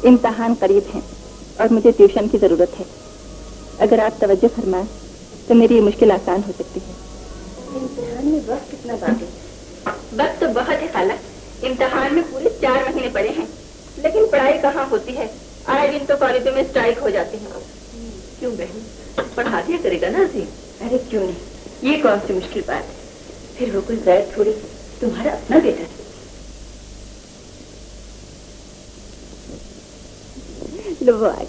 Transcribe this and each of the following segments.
इम्तिहान करीब है और मुझे ट्यूशन की जरूरत है। अगर आप तवज्जो फरमाएं तो मेरी ये मुश्किल आसान हो सकती है। इम्तिहान में वक्त कितना बाकी? वक्त तो बहुत है खाला। इम्तिहान में पूरे 4 महीने पड़े हैं, लेकिन पढ़ाई कहाँ होती है। आए दिन तो कॉलेजों में स्ट्राइक हो जाती है। क्यों बहन, पढ़ा दिया करेगा ना अजीम? अरे क्यों नहीं, ये कौन सी मुश्किल बात है। फिर वो कोई गैर थोड़ी, तुम्हारा अपना बेटा है। लो वो आज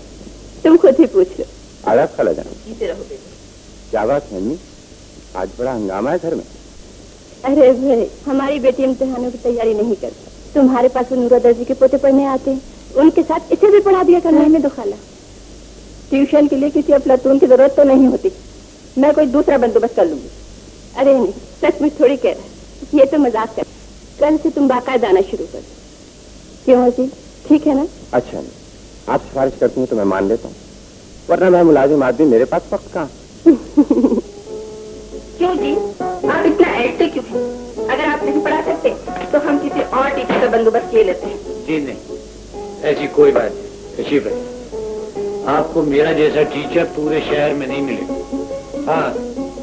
तुम खुद ही पूछ लो। आदाब खाला जान। जीते रहो बेटे। क्या बात है अम्मी, आज बड़ा हंगामा है घर में। अरे भाई, हमारी बेटी इम्तिहानों की तैयारी नहीं करती। तुम्हारे पास वो नूरा दर्जी के पोते पढ़ने आते हैं, उनके साथ इसे भी पढ़ा दिया करना है। तो खाला, ट्यूशन के लिए किसी अफलातून की जरूरत तो नहीं होती। मैं कोई दूसरा बंदोबस्त कर लूंगी। अरे नहीं, सचमुच थोड़ी कह रहा है, ये तो मजाक कर। कल से तुम बाकायदा आना शुरू कर। क्यों जी, ठीक है ना? अच्छा नहीं, आप सिफारिश करती हैं तो मैं मान लेता हूँ, वरना मैं मुलाजिम आदमी, मेरे पास वक्त कहाँ। क्यों जी, आप इतना ऐसे क्यों हैं? अगर आप नहीं पढ़ा सकते तो हम किसी और टीचर का बंदोबस्त किए लेते हैं। जी नहीं, ऐसी कोई बात नहीं। तशरीफ है, आपको मेरा जैसा टीचर पूरे शहर में नहीं मिलेगा। हाँ,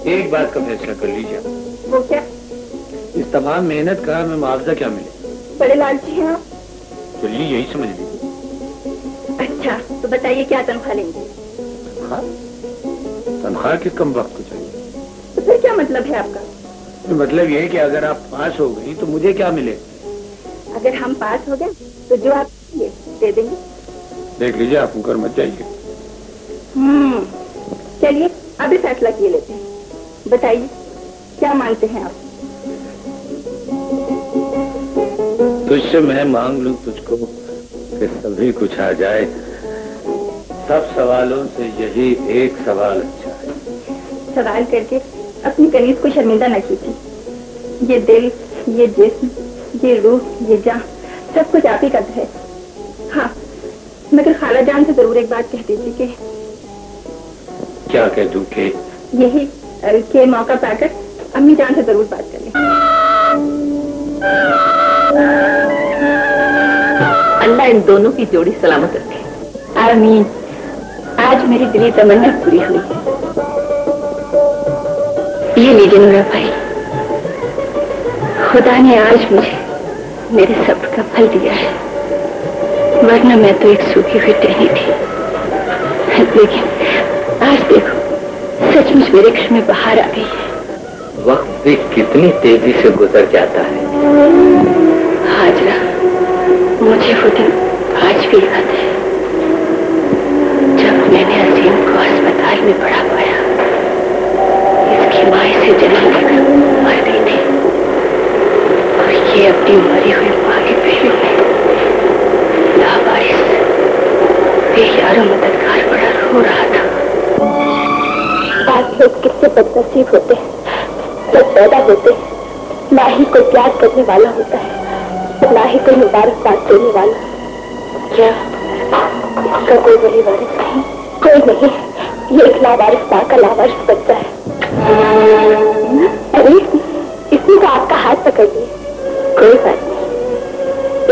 एक बात का फैसला कर लीजिए। वो क्या? इस तमाम मेहनत का हमें मुआवजा क्या मिले? बड़े लालची हैं आप। चलिए यही समझ लीजिए। अच्छा, तो बताइए क्या तनख्वाह लेंगे? तनख्वाह किस कम वक्त को चाहिए? तो फिर क्या मतलब है आपका? तो मतलब ये है कि अगर आप पास हो गई तो मुझे क्या मिले? अगर हम पास हो गए तो जो आप दे देंगे। देख लीजिए, आप मुकर मत जाइए। चलिए अभी फैसला किए लेते हैं। बताइए क्या मांगते हैं आप? तुझसे मैं मांग लूं तुझको कि सभी कुछ आ जाए, सब सवालों से यही एक सवाल अच्छा है। सवाल करके अपनी कनीज को शर्मिंदा न कीजिए। ये दिल, ये जिस्म, ये रूह, ये जान, सब कुछ आप ही का है। हाँ, मगर खाला जान से जरूर एक बात कह दीजिए कि क्या कह दूं कि यही के मौका पाकर अम्मी जान से जरूर बात करें। अल्लाह इन दोनों की जोड़ी सलामत रखे। आमीन। आज मेरी दिली तमन्ना पूरी हुई। ये लीजिए नूरा भाई, खुदा ने आज मुझे मेरे सब्र का फल दिया है, वरना मैं तो एक सूखी हुई टहनी थी। लेकिन आज देखो, सचमुच मेरे घर में बाहर आ गई है। वक्त भी कितनी तेजी से गुजर जाता है। हाजरा, मुझे वो दिन आज भी याद है जब मैंने अजीम को अस्पताल में पड़ा पाया। इसकी माँ इसे जन्म देकर मर गई थी और ये अपनी मरी हुई माँ के पेट में लावारिस बेयारो मददगार बड़ा रो रहा था। आज लोग कितने बदनसीब होते हैं, जब पैदा होते हैं ना ही कोई प्यार करने वाला होता है, ना ही कोई मुबारकबाद देने वाला। क्या इसका कोई बड़ी वारिस नहीं? कोई नहीं, ये एक लावारिस माँ का लावारिस बच्चा है। अरे इसने तो आपका हाथ पकड़ लिया। कोई बात नहीं,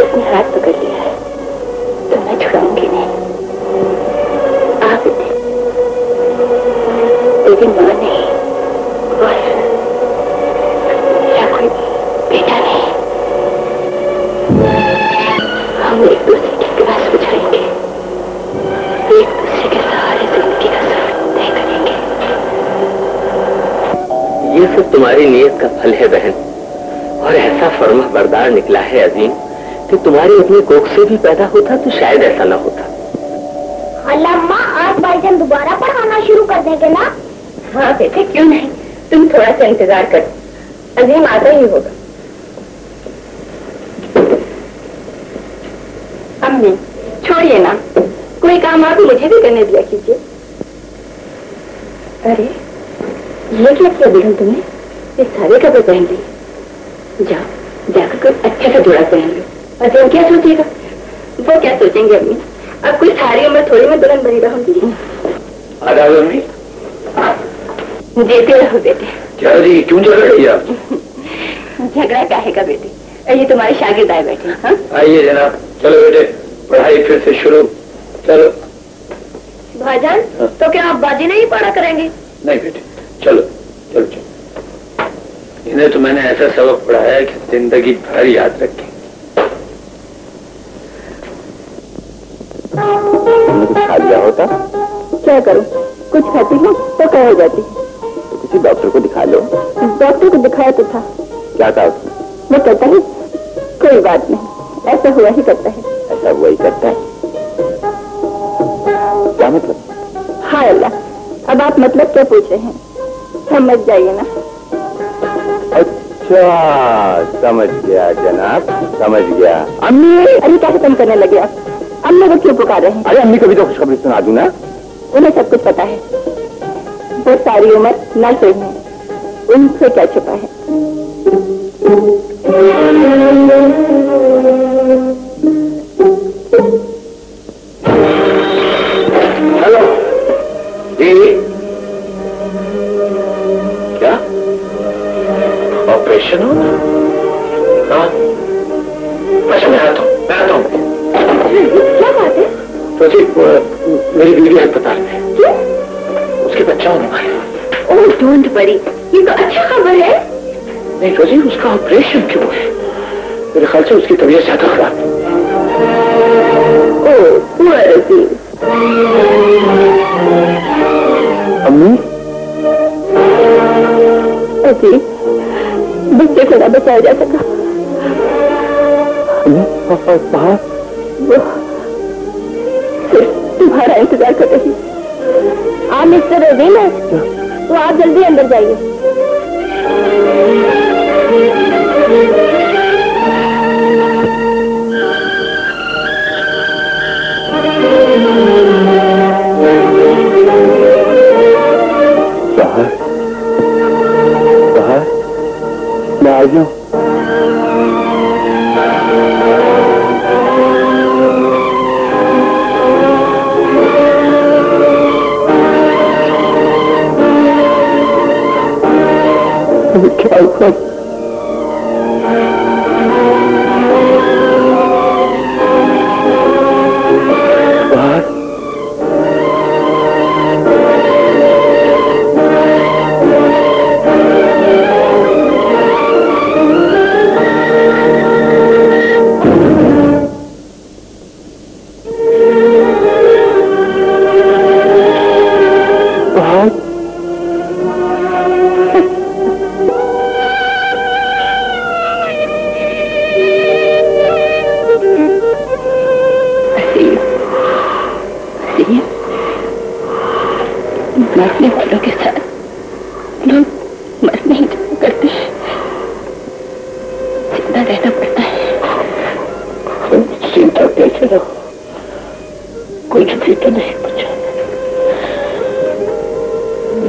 इसने हाथ पकड़ लिया है तो मैं छुड़ाऊंगी नहीं। आप इसे लेकिन माँ नहीं, बस या कोई बेटा नहीं। हम एक दूसरे की प्यास बुझाएंगे, एक दूसरे के सहारे जिंदगी का सफर तय करेंगे। ये सब तुम्हारी नीयत का फल है बहन, और ऐसा फर्मा बरदार निकला है अजीम कि तुम्हारी अपनी कोख से भी पैदा होता तो शायद ऐसा ना होता। अम्मा, आज भाईजान दोबारा पढ़ाना शुरू कर देंगे ना? हाँ बेटे, क्यों नहीं, तुम थोड़ा सा इंतजार करो, अजीम आता ही होगा। अम्मी छोड़िए ना, कोई काम आप मुझे भी करने दिया कीजिए। अरे ये क्या किया बेगम तुमने? ये सारे कपड़े पहन लिए। जाओ जाकर कोई अच्छा सा जोड़ा पहन लो। अजीम क्या सोचेगा? वो क्या सोचेंगे अम्मी, अब कोई सारी उम्र थोड़ी मैं दुल्हन बनी रहूंगी। आदाब अम्मी। जीते रहो बेटे। क्या जी, क्यों झगड़ रही आप? झगड़ा काहे का बेटे, ये तुम्हारे शागिर्द आए बैठे। हाँ आइए जनाब, चलो बेटे पढ़ाई फिर से शुरू। चलो भाईजान। हाँ? तो क्या आप बाजी नहीं पढ़ा करेंगे? नहीं बेटे, चलो चलो चलो। इन्हें तो मैंने ऐसा सबक पढ़ाया है कि जिंदगी भर याद रखें। खा लिया होता? क्या करूं, कुछ खाती हूँ तो कह हो जाती। तो किसी डॉक्टर को दिखा लो। डॉक्टर को दिखाया तो था। क्या था उसने? वो कहता है कोई बात नहीं, ऐसा हुआ ही करता है। ऐसा हुआ ही करता है? क्या मतलब? हाँ अल्लाह, अब आप मतलब क्या पूछ रहे हैं, समझ जाइए ना। अच्छा समझ गया जनाब, समझ गया। अम्मी, अरे क्या खत्म करने लगे आप? अम्मी को क्यों पुकार रहे हैं? अरे अम्मी को भी तो खुशखबरी सुना दूं ना। उन्हें सब कुछ पता है, वो सारी उम्र नर्सरी में, उनसे क्या छुपा है। हेलो जी, क्या ऑपरेशन हो? हाँ अच्छा, मैं आता हूँ। क्या बात है? तो जी मेरी बीवी अस्पताल में, उसके बच्चा होने वाला है। ओह डोंट वरी, ये तो अच्छा खबर है। नहीं रोजी, उसका ऑपरेशन क्यों है? मेरे ख्याल से उसकी तबीयत ज्यादा खराब है। ओह पुअर रोजी। अम्मी अजी, बच्चे को ना बचाया जा सका। बाहर वो सिर्फ तुम्हारा इंतजार कर रही। आप मिस्टर रजीन है तो आप जल्दी अंदर जाइए। बाहर बाहर मैं आ जाऊं? क्या हुआ? बाहर मरने वालों के साथ लोग मर नहीं करते, जिंदा रहना पड़ता है। चिंता कैसे रहो, कुछ भी तो नहीं बचा।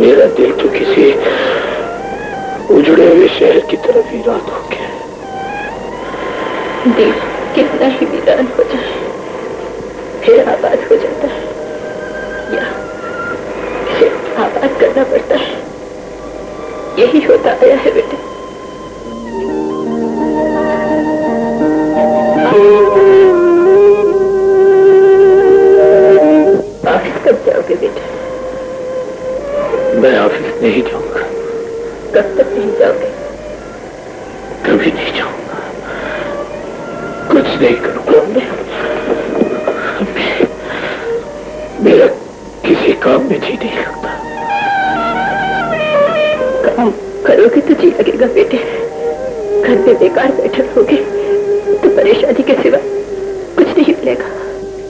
मेरा दिल तो किसी उजड़े हुए शहर की तरफ वीरान हो गया। दिल कितना ही वीरान हो जाए फिर आबाद हो जाता है, या इसे आबाद करना पड़ता है। यही होता आया है बेटे। ऑफिस कब जाओगे बेटा? मैं ऑफिस नहीं जाऊंगा। कब तक नहीं जाओगे? कभी नहीं जाऊंगा, कुछ नहीं करूंगा। मेरा किसी काम में जी नहीं लगता। काम करोगे तो जी लगेगा बेटे, घर पे बेकार बैठे रहोगे तो परेशानी के सिवा कुछ नहीं मिलेगा।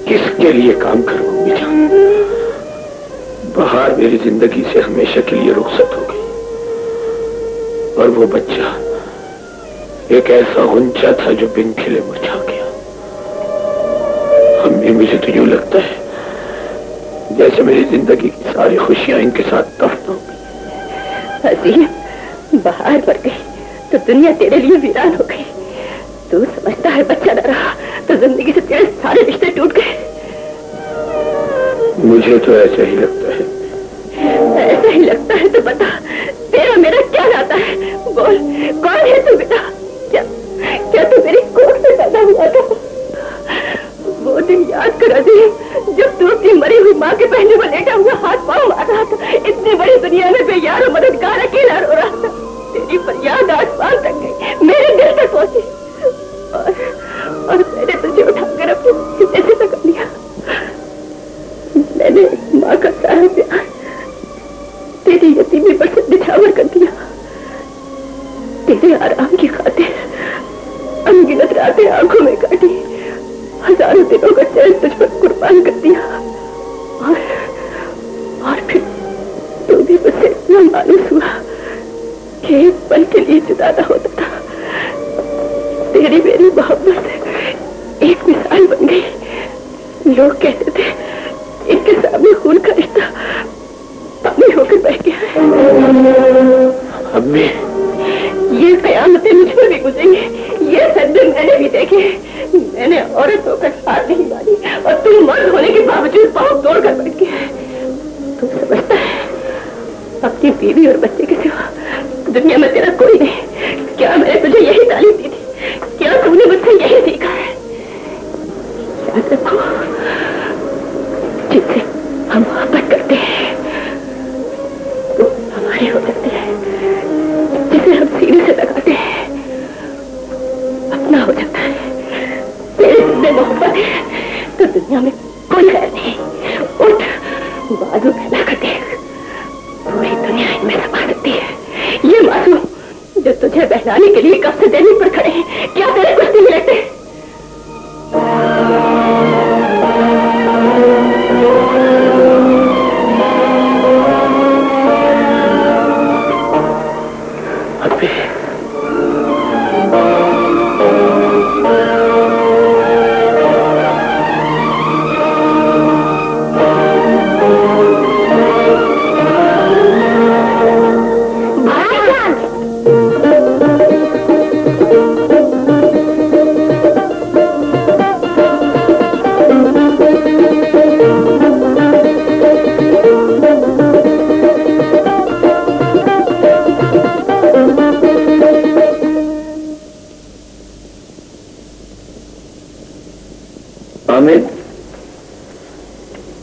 किसके लिए काम करूं अम्मी जान? बाहर मेरी जिंदगी से हमेशा के लिए रुखसत हो गई, और वो बच्चा एक ऐसा गुंचा था जो बिन खिले मुरझा गया। अम्मी मुझे तो यूं लगता है जैसे मेरी जिंदगी की सारी खुशियां इनके साथ दफन हो गई। अजीम, बाहर मर गई तो दुनिया तेरे लिए वीरान हो गई। तू समझता है बच्चा न रहा तो जिंदगी से तेरे सारे रिश्ते टूट गए। मुझे तो ऐसा ही लगता है। ऐसा ही लगता है तो बता, तेरा मेरा क्या नाता बोल, कौन है तू बेटा? क्या तू मेरी कोख से पैदा हुआ था? वो दिन याद कर अजीम, जब तू अपनी मरी हुई माँ के पहने में लेटा हुआ हाथ पाँव मार रहा था। इतनी बड़ी दुनिया में बेयार और मददगार अकेला रो रहा था। तेरी फरियाद आसमान तक गई, मेरे दिल तक पहुंची, और मैंने तुझे उठाकर अपने सीने से लगा लिया। मैंने माँ का सारा प्यार तेरी यतीमी पर से निछावर कर दिया। तेरे आराम की खातिर अनगिनत रातें आंखों में काटी, हजारों दिनों का चैन तुझ पर कुर्बान कर दिया। और फिर तू भी मुझसे इतना मायूस हुआ कि एक पल के लिए जुदा ना होता था। तेरी मेरी मोहब्बत एक मिसाल बन गई। लोग कहते थे इनके सामने खून का रिश्ता पानी होकर बह गया। अम्मी, ये कयामतें मुझ पर भी गुजरेंगी, ये सदमे मैंने भी देखे। मैंने औरत होकर हार नहीं मानी और तुम मर्द होने के बावजूद पाँव तोड़कर बैठ गए। तू समझता है अपनी बीवी और बच्चे के सिवा दुनिया में तेरा कोई नहीं? क्या मैंने तुझे यही तालीम दी थी? क्या तूने मुझसे यही सीखा है? याद रखो, जिससे हम मोहब्बत करते हैं तो हमारे हो सकते हैं, जिसे हम सीने से लगाते हैं अपना हो जाता है। तेरे में मोहब्बत है तो दुनिया में कोई खैर नहीं। उठ, बाजू फैला कर देख, पूरी दुनिया इनमें समा सकती है। ये मासूम जो तुझे बहलाने के लिए कब से देने पर खड़े हैं, क्या तेरे कुछ नहीं लगते?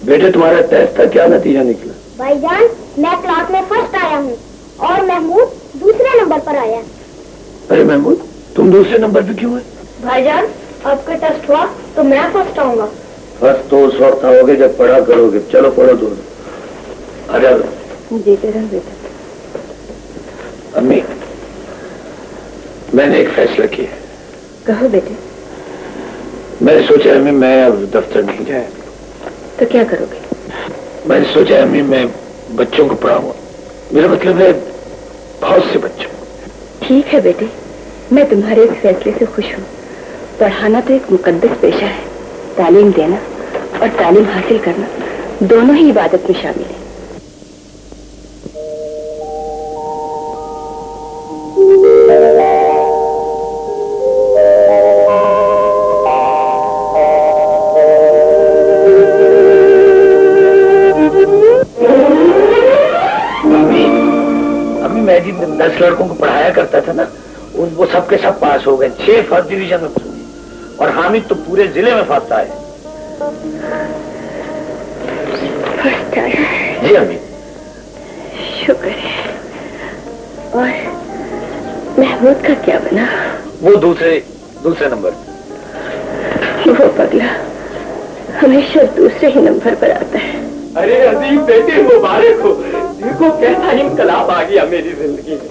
बेटे, तुम्हारा टेस्ट का क्या नतीजा निकला? भाईजान, मैं क्लास में फर्स्ट आया हूँ और महमूद दूसरे नंबर पर आया। अरे महमूद, तुम दूसरे नंबर पे क्यों है? भाईजान, आपका टेस्ट हुआ तो मैं फर्स्ट आऊंगा। फर्स्ट तो उस वक्त आओगे जब पढ़ा करोगे। चलो पढ़ो दोनों। आ जाओ। जी तेरा बेटा। अम्मी, मैंने एक फैसला किया। कहो बेटे। मैंने सोचा अम्मी मैं अब दफ्तर नहीं जाए। तो क्या करोगे? मैंने सोचा अम्मी मैं बच्चों को पढ़ाऊंगा। मेरा मतलब है बहुत से बच्चों। ठीक है बेटे, मैं तुम्हारे इस फैसले से खुश हूँ। पढ़ाना तो एक मुकद्दस पेशा है। तालीम देना और तालीम हासिल करना दोनों ही इबादत में शामिल है। मैं जिन 10 लड़कों को पढ़ाया करता था ना, वो सब के सब पास हो गए। 6 फर्स्ट डिवीजन में पहुंचे और हामिद तो पूरे जिले में फर्स्ट आए। फर्स्ट आया? जी अम्मी। शुक्र है। और महमूद का क्या बना? वो दूसरे नंबर। वो पगला हमेशा दूसरे ही नंबर पर आता है। अरे अजीम बेटे, मुबारक हो। देखो कैसा इनकलाब आ गया मेरी जिंदगी में।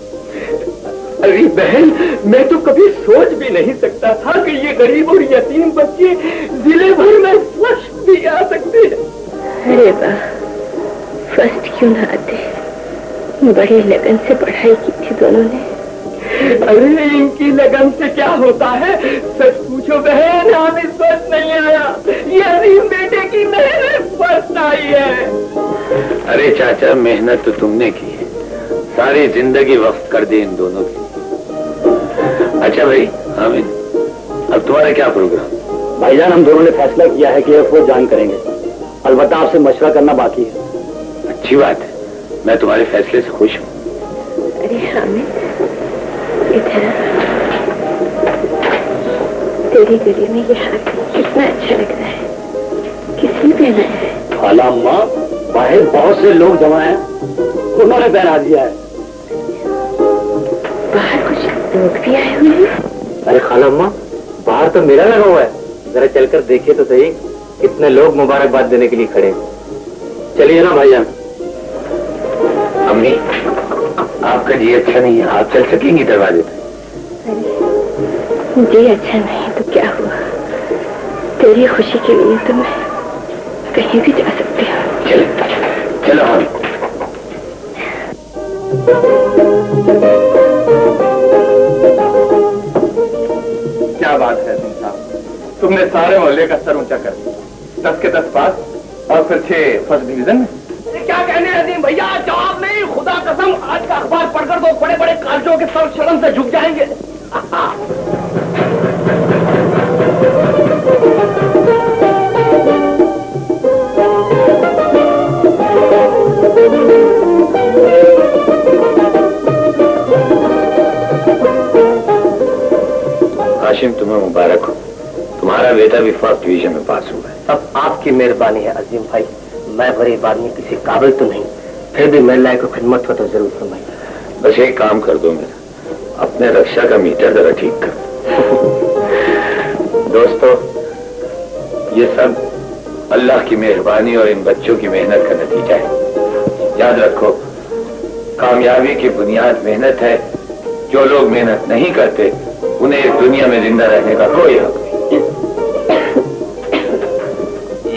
अरे बहन, मैं तो कभी सोच भी नहीं सकता था कि ये गरीब और यतीम बच्चे जिले भर में फर्स्ट भी आ सकते हैं। अरे वाह, फर्स्ट क्यों ना आते? बड़े लगन से पढ़ाई की थी दोनों ने। अरे इनकी लगन से क्या होता है? सच पूछो बहन, हामिद फर्स्ट नहीं आया, ये अजीम बेटे की मेहनत फर्स्ट आई है। अरे चाचा, मेहनत तो तुमने की है, सारी जिंदगी वक्त कर दी इन दोनों की। अच्छा भाई हामिद, अब तुम्हारा क्या प्रोग्राम? भाईजान, हम दोनों ने फैसला किया है कि एयरफोर्स ज्वाइन करेंगे। अलबत्ता आपसे मशवरा करना बाकी है। अच्छी बात है, मैं तुम्हारे फैसले से खुश हूँ। अरे हामिद, अच्छा लगा। तेरी गले में ये हाथ कितना अच्छा लग रहा है। किसने पहना है? खाला अम्मा, बाहर बहुत से लोग जमा हैं, उन्होंने पहना दिया है। बाहर कुछ लोग भी आए हुए हैं? अरे खाला अम्मा, बाहर तो मेला लगा हुआ है, जरा चलकर देखिए तो सही कितने लोग मुबारकबाद देने के लिए खड़े हैं। चलिए ना भाईजान। अम्मी, आपका जी अच्छा नहीं है, आप चल सकेंगी दरवाजे पे? जी अच्छा नहीं तो क्या हुआ, तेरी खुशी के लिए तो मैं कहीं भी जा सकती हूँ। चलो हम। क्या बात है सिंह साहब, तुमने सारे मोहल्ले का सर ऊंचा कर दिया। 10 के 10 पास और फिर 6 फर्स्ट डिवीजन में। क्या कहने अजीम भैया, जवाब नहीं, खुदा कसम आज का अखबार पढ़कर दो बड़े बड़े कागजों के सर शर्म से झुक जाएंगे। हाशिम, तुम्हें मुबारक हो, तुम्हारा बेटा भी फर्स्ट डिवीजन में पास हुआ है। सब आपकी मेहरबानी है अजीम भाई, मैं गरीब आदमी किसी काबिल तो नहीं, फिर भी मैं लायक खिदमत हो तो जरूर फरमाइए। बस एक काम कर दो मेरा, अपने रक्षा का मीटर जरा ठीक कर। दोस्तों, ये सब अल्लाह की मेहरबानी और इन बच्चों की मेहनत का नतीजा है। याद रखो, कामयाबी की बुनियाद मेहनत है। जो लोग मेहनत नहीं करते उन्हें इस दुनिया में जिंदा रहने का कोई हक नहीं।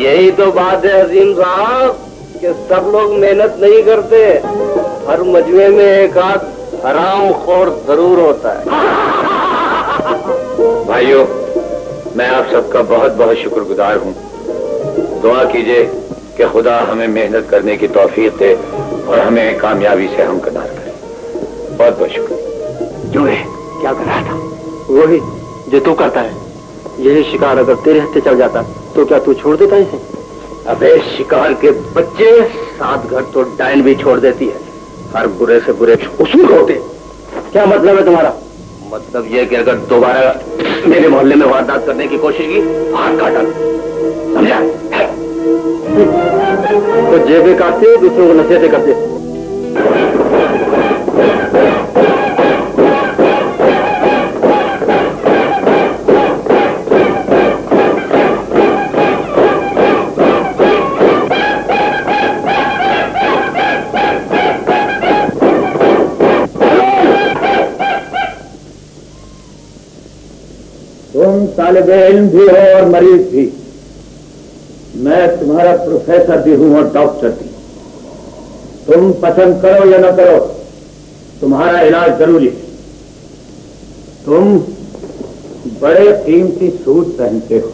यही तो बात है अजीम साहब कि सब लोग मेहनत नहीं करते, हर मजमे में एक आध हराम खोर जरूर होता है। भाइयों, मैं आप सबका बहुत बहुत शुक्रगुजार हूँ। दुआ कीजिए कि खुदा हमें मेहनत करने की तौफीक दे और हमें कामयाबी से हमकिनार करे। बहुत बहुत शुक्रिया। जो है क्या कर रहा था? वही जो तू करता है। यही शिकार अगर तेरे हत्थे चल जाता तो क्या तू छोड़ देता इसे? अबे शिकार के बच्चे, 7 घर तो डायन भी छोड़ देती है। हर बुरे से बुरे उसूल होते। क्या मतलब है तुम्हारा? मतलब यह कि अगर दोबारा मेरे मोहल्ले में वारदात करने की कोशिश की, हाथ काटा, समझा? तो जेबें काटते, दूसरों को नसीहतें करते। तुम तालिब इल्म भी हो और मरीज भी। मैं तुम्हारा प्रोफेसर भी हूं और डॉक्टर भी। तुम पसंद करो या न करो, तुम्हारा इलाज जरूरी है। तुम बड़े कीमती सूट पहनते हो,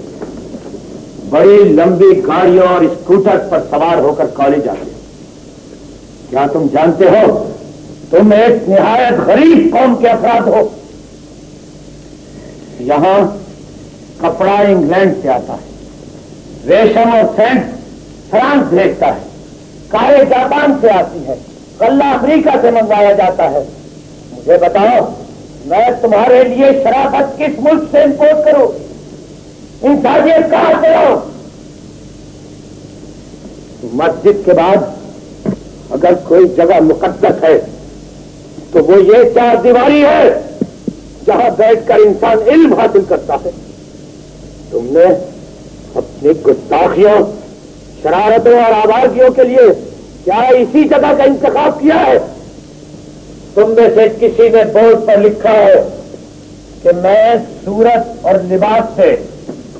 बड़ी लंबी गाड़ियों और स्कूटर पर सवार होकर कॉलेज आते हो। क्या तुम जानते हो, तुम एक निहायत गरीब कौम के अफराद हो। यहां कपड़ा इंग्लैंड से आता है, रेशम और सेंट फ्रांस भेजता है, कारें जापान से आती है, गल्ला अमेरिका से मंगवाया जाता है। मुझे बताओ, मैं तुम्हारे लिए शराफत किस मुल्क से इंपोर्ट करूं? इंसानियत कहां से लाऊं? मस्जिद के बाद अगर कोई जगह मुकद्दस है तो वो ये 4 दीवारी है जहां बैठकर इंसान इल्म हासिल करता है। तुमने अपनी गुस्ताखियों, शरारतों और आवाज़ियों के लिए क्या इसी जगह का इंतखाब किया है? तुम में से किसी ने बोर्ड पर लिखा है कि मैं सूरत और लिबास से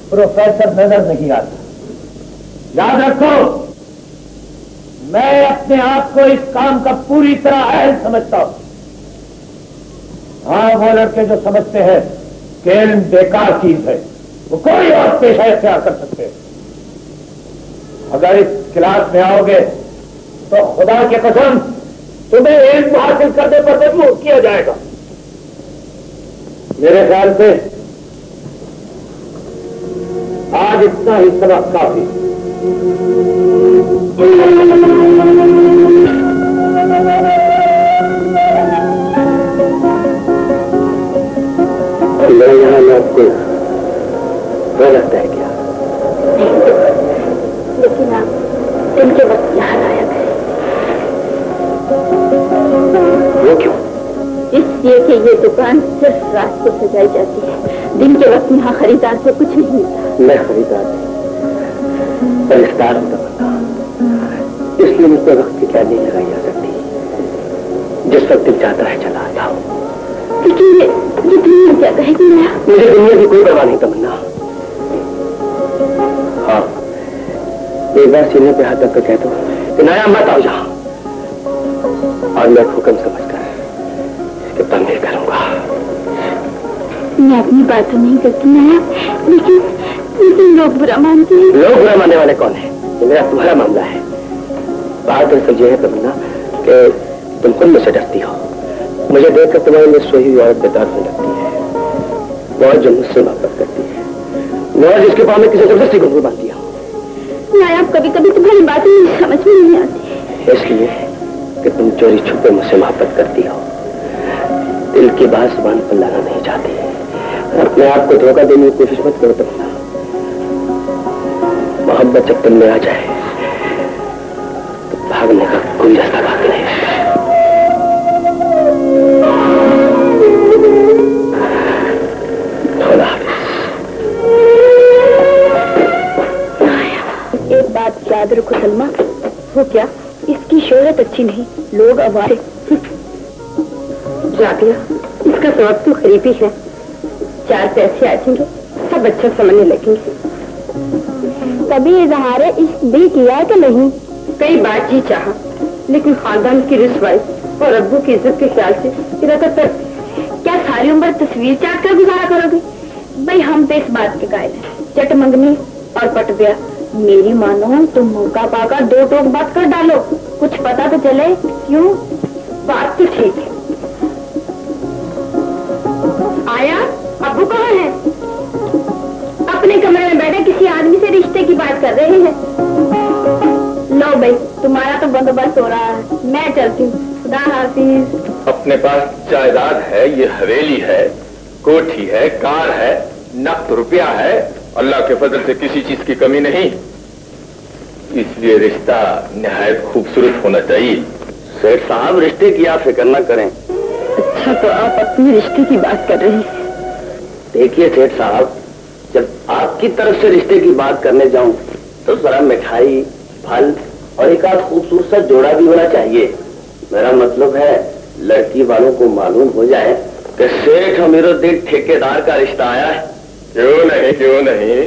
प्रोफेसर नजर नहीं आता। याद रखो, मैं अपने आप को इस काम का पूरी तरह अहल समझता हूं। हाँ, वो लड़के जो समझते हैं कि इल्म बेकार चीज है, वो कोई और पेशा इख्तियार कर सकते हैं। अगर इस क्लास में आओगे तो खुदा की कसम तुम्हें इल्म हासिल करने पर मजबूर किया जाएगा। मेरे ख्याल से आज इतना ही सबक काफी। मेरा यहाँ ना आपको वो लगता है क्या? लेकिन आप दिन के वक्त यहाँ आया करें। वो क्यों? इसलिए कि ये दुकान सिर्फ रात को सजाई जाती है, दिन के वक्त यहाँ खरीदार से कुछ नहीं मिलता। मैं खरीदार परिस्तार होता था, इसलिए मुझ पर वक्त की क्या नहीं लगाई जा सकती। जिस वक्त दिल चाहता है चला आता हूँ। लेकिन ये दुनिया क्या कहेगी? मुझे दुनिया की कोई परवाह नहीं तमन्ना। हाँ, एक बार सीने पे हाथ रखकर कह दो कि नया मत आओ यहाँ, और मैं हुक्म समझकर इसके पंगे करूंगा। मैं अपनी बात तो नहीं करती नया, लेकिन लोग बुरा मानते हैं। लोग बुरा मानने वाले कौन है? ये मेरा तुम्हारा मामला है। बात दरअसल ये है तमन्ना कि तुम खुद मुझसे डरती हो। मुझे देखकर तुम्हारी में सोई हुई औरत बेदार होने लगती है। मौत जो मुझसे मोहब्बत करती है, मौत जिसके पाँव में किसी जबरदस्ती घुंघरू बांध दिया। नायाब, कभी कभी तुम्हारी बातें समझ में नहीं आती। इसलिए कि तुम चोरी छुपे मुझसे मोहब्बत करती हो, दिल की बात जुबान पर लाना नहीं चाहती, अपने आप को धोखा देने की कोशिश मत करो तमन्ना। मोहब्बत जब तुम में आ जाए तो भागने का कोई रास्ता बाकी नहीं रहता। एक बात याद रखो सलमा। वो क्या? इसकी शोहरत अच्छी नहीं, लोग आवारे। जाबिया, इसका सबब तो गरीबी है। 4 पैसे आ जाएंगे, सब अच्छा समझने लगेंगे। कभी इजहार इश्क भी किया कि नहीं? कई बार जी चाहा, लेकिन खानदान की रिश्वाई और अब्बू की इज्जत के ख्याल से इरादा कर। क्या सारी उम्र तस्वीर चाट कर गुजारा करोगे? भाई हम तो इस बात के कायल हैं, चट मंगनी और पट गया। मेरी मानो तुम मौका पाकर 2 टोक बात कर डालो, कुछ पता तो चले। क्यों? बात तो ठीक है। आया, अब्बू कहाँ है? अपने कमरे में बैठे किसी आदमी से रिश्ते की बात कर रहे हैं। लो भाई, तुम्हारा तो बंदोबस्त हो रहा है, मैं चलती हूँ। खुदा हाफिज। अपने पास जायदाद है, ये हवेली है, कोठी है, कार है, नकद रुपया है, अल्लाह के फजल से किसी चीज की कमी नहीं। इसलिए रिश्ता निहायत खूबसूरत होना चाहिए। सेठ साहब, रिश्ते की आप फिक्र न करें। अच्छा, तो आप अपने रिश्ते की बात कर रहे हैं? देखिए सेठ साहब, जब आपकी तरफ से रिश्ते की बात करने जाऊं तो जरा मिठाई, फल और एक आध खूबसूरत सा जोड़ा भी होना चाहिए। मेरा मतलब है लड़की वालों को मालूम हो जाए कि सेठ अमीरुद्दीन ठेकेदार का रिश्ता आया है। क्यों नहीं, क्यों नहीं,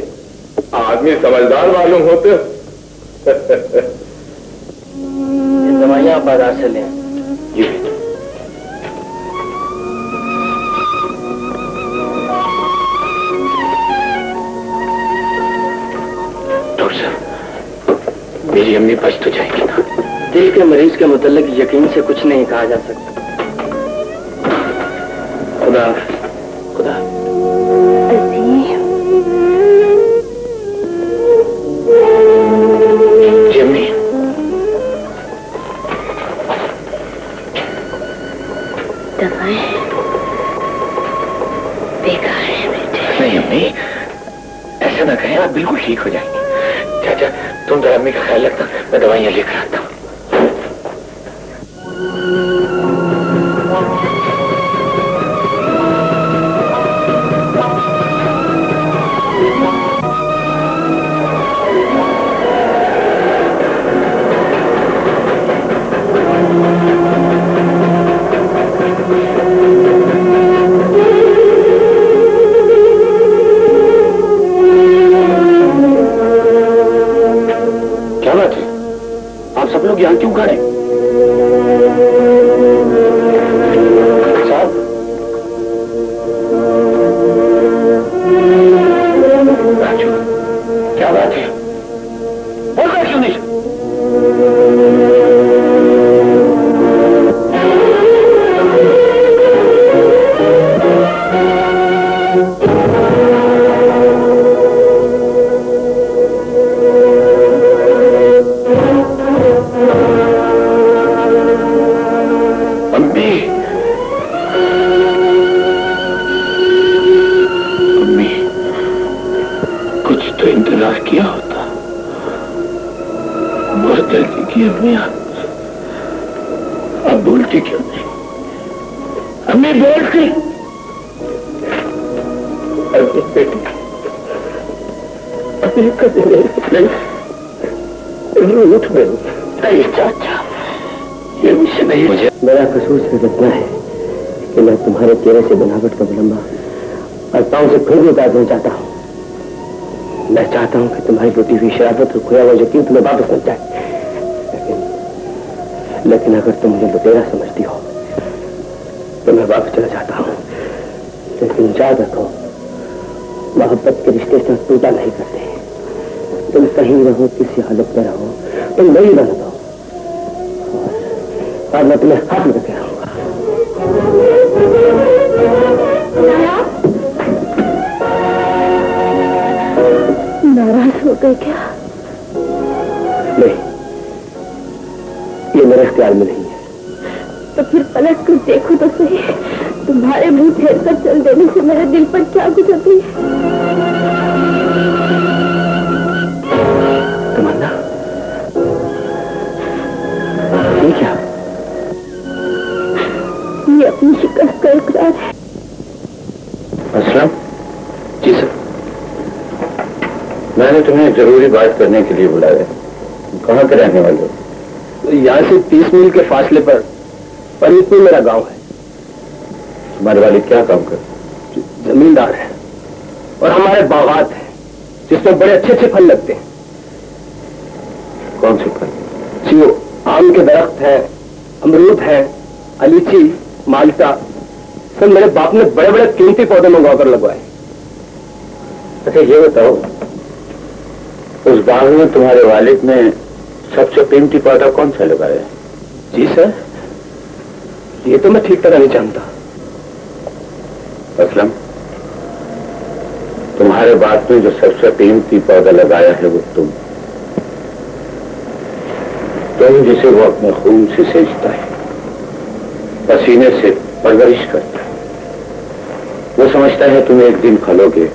आदमी समझदार मालूम होते। ये दवाइयां बाजार से लें। जी। डॉक्टर साहब, मेरी अम्मी बच तो जाएगी ना? दिल के मरीज के मुतल्लिक यकीन से कुछ नहीं कहा जा सकता। खुदा खुदा। अम्मी, दवाएं बेकार है बेटे। नहीं अम्मी, ऐसा ना कहें, आप बिल्कुल ठीक हो जाएंगे। चाचा, तुम तो अम्मी का ख्याल रखना, मैं दवाइयां लेकर आता हूँ। यहाँ क्यों खड़े? साहब, राजू, क्या बात है? बोल रहा क्यों नहीं? मियां, अब बोलती क्यों नहीं? अम्मी बोलती। अरे बेटी, अभी कभी रूठ में नहीं चाचा, ये विषय नहीं। मुझे मेरा कसूर सिर्फ इतना है कि मैं तुम्हारे चेहरे से बनावट का विलंबा और पाँव से खुद उतार देना चाहता हूँ। मैं चाहता हूँ कि तुम्हारी लुटी हुई शराबत और खोया हुआ यकीन तुम्हें वापस मिल जाए, लेकिन अगर तुम मुझे लुटेरा समझती हो तो मैं वापस चला जाता हूँ। लेकिन याद रखो, मोहब्बत के रिश्ते से टूटा नहीं करते। तुम कहीं रहो, किसी हालत में रहो, तुम मेरी बनत हो और मैं तुम्हें हाथ में रखे रहूंगा। नाराज हो गए क्या? नहीं, ये मेरे इख्तियार में नहीं है। तो फिर पलट कर देखो तो सही, तुम्हारे मुंह फेर कर चल देने से मेरे दिल पर क्या गुजरती है। तमन्ना, ये क्या? ये अपनी शिकस्त का इकरार है। असलम? जी सर। मैंने तुम्हें जरूरी बात करने के लिए बुलाया। कहाँ के रहने वाले हो? तो यहाँ से 30 मील के फासले पर फरीदपुर मेरा गांव है। तुम्हारे वालिद क्या काम करते? जमींदार है और हमारे बागात हैं जिसमें बड़े अच्छे अच्छे फल लगते हैं। कौन से फल? जी, आम के दरख्त है, अमरूद है, अलीची, माल्टा। सब मेरे बाप ने बड़े बड़े कीमती पौधे मंगवा कर लगवाए। अच्छा ये बताओ, उस बाग में तुम्हारे वालिद ने सबसे कीमती पौधा कौन सा लगाया? जी सर, ये तो मैं ठीक तरह नहीं जानता। असलम, तुम्हारे बाप ने जो सबसे कीमती पौधा लगाया है वो तुम जिसे वो अपने खून से सेचता है, पसीने से परवरिश करता है। वो समझता है तुम एक दिन फलोगे,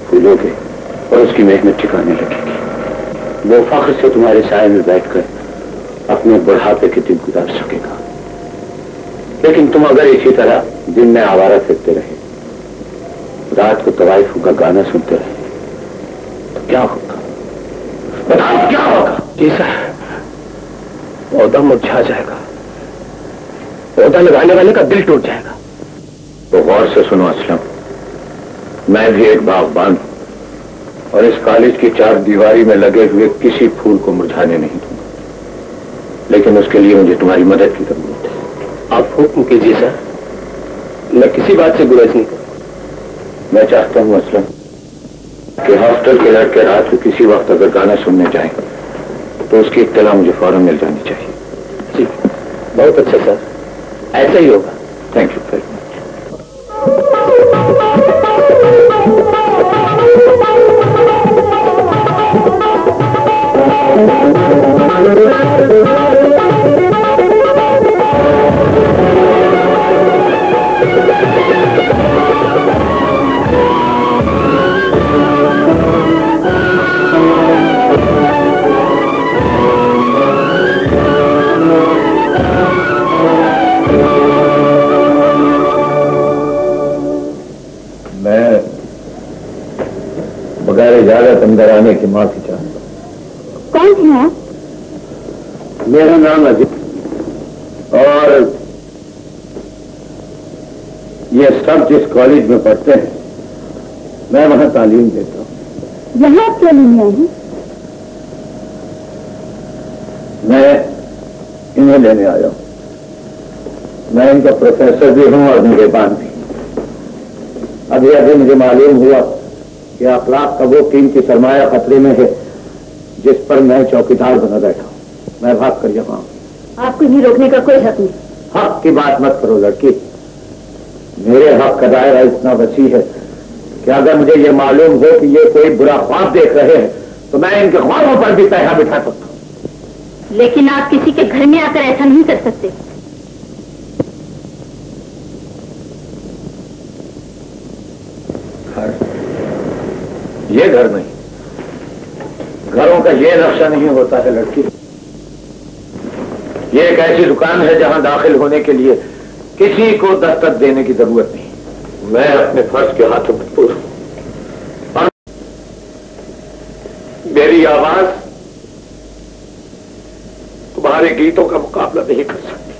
फूलोगे और उसकी मेहनत ठिकाने लगेगी। वो फख्र से तुम्हारे साए में बैठकर अपने बुढ़ापे के दिन गुजार सकेगा। लेकिन तुम अगर इसी तरह दिन में आवारा फिरते रहे, रात को तवाइफों का गाना सुनते रहे, तो क्या होगा? बताओ क्या होगा? जी सर, पौधा मुरझा जाएगा, पौधा लगाने वाले का दिल टूट जाएगा। तो गौर से सुनो असलम, मैं भी एक बागबान हूं और इस कॉलेज की 4 दीवारी में लगे हुए किसी फूल को मुरझाने नहीं दूंगा, लेकिन उसके लिए मुझे तुम्हारी मदद की जरूरत है। आप हुक्म कीजिए सर, मैं किसी बात से गुरेज नहीं करूं। मैं चाहता हूं असलम कि हॉस्टल के लड़के रात को किसी वक्त अगर गाना सुनने जाएं तो उसकी इत्तला मुझे फौरन मिल जानी चाहिए। जी, बहुत अच्छा सर, ऐसा ही होगा। Thank you very much. बगैर इजाजत अंदर आने की माफी चाहता हूँ। कौन है आप? मेरा नाम अजीत और ये सब जिस कॉलेज में पढ़ते हैं मैं वहां तालीम देता हूँ। यहाँ आप क्यों नहीं आए हैं? मैं इन्हें लेने आया हूँ। मैं इनका प्रोफेसर भी हूँ और निगहबान भी। अभी अभी मुझे मालूम हुआ कि अखलाक का वो कीमती सरमाया खतरे में है जिस पर मैं चौकीदार बना बैठा हूँ। मैं भाग कर यहाँ हूँ। आपको इन्हें रोकने का कोई हक नहीं। हक की बात मत करो लड़की, मेरे हक का दायरा इतना वसी है कि अगर मुझे ये मालूम हो कि ये कोई बुरा ख्वाब देख रहे हैं तो मैं इनके ख्वाबों पर भी पैसा बिठा सकता हूँ। लेकिन आप किसी के घर में आकर ऐसा नहीं कर सकते। ये घर नहीं, घरों का ये नक्शा नहीं होता है लड़की। ये एक ऐसी दुकान है जहां दाखिल होने के लिए किसी को दस्तक देने की जरूरत नहीं। मैं अपने फर्ज के हाथों मजबूर हूं। मेरी आवाज तुम्हारे गीतों का मुकाबला नहीं कर सकती।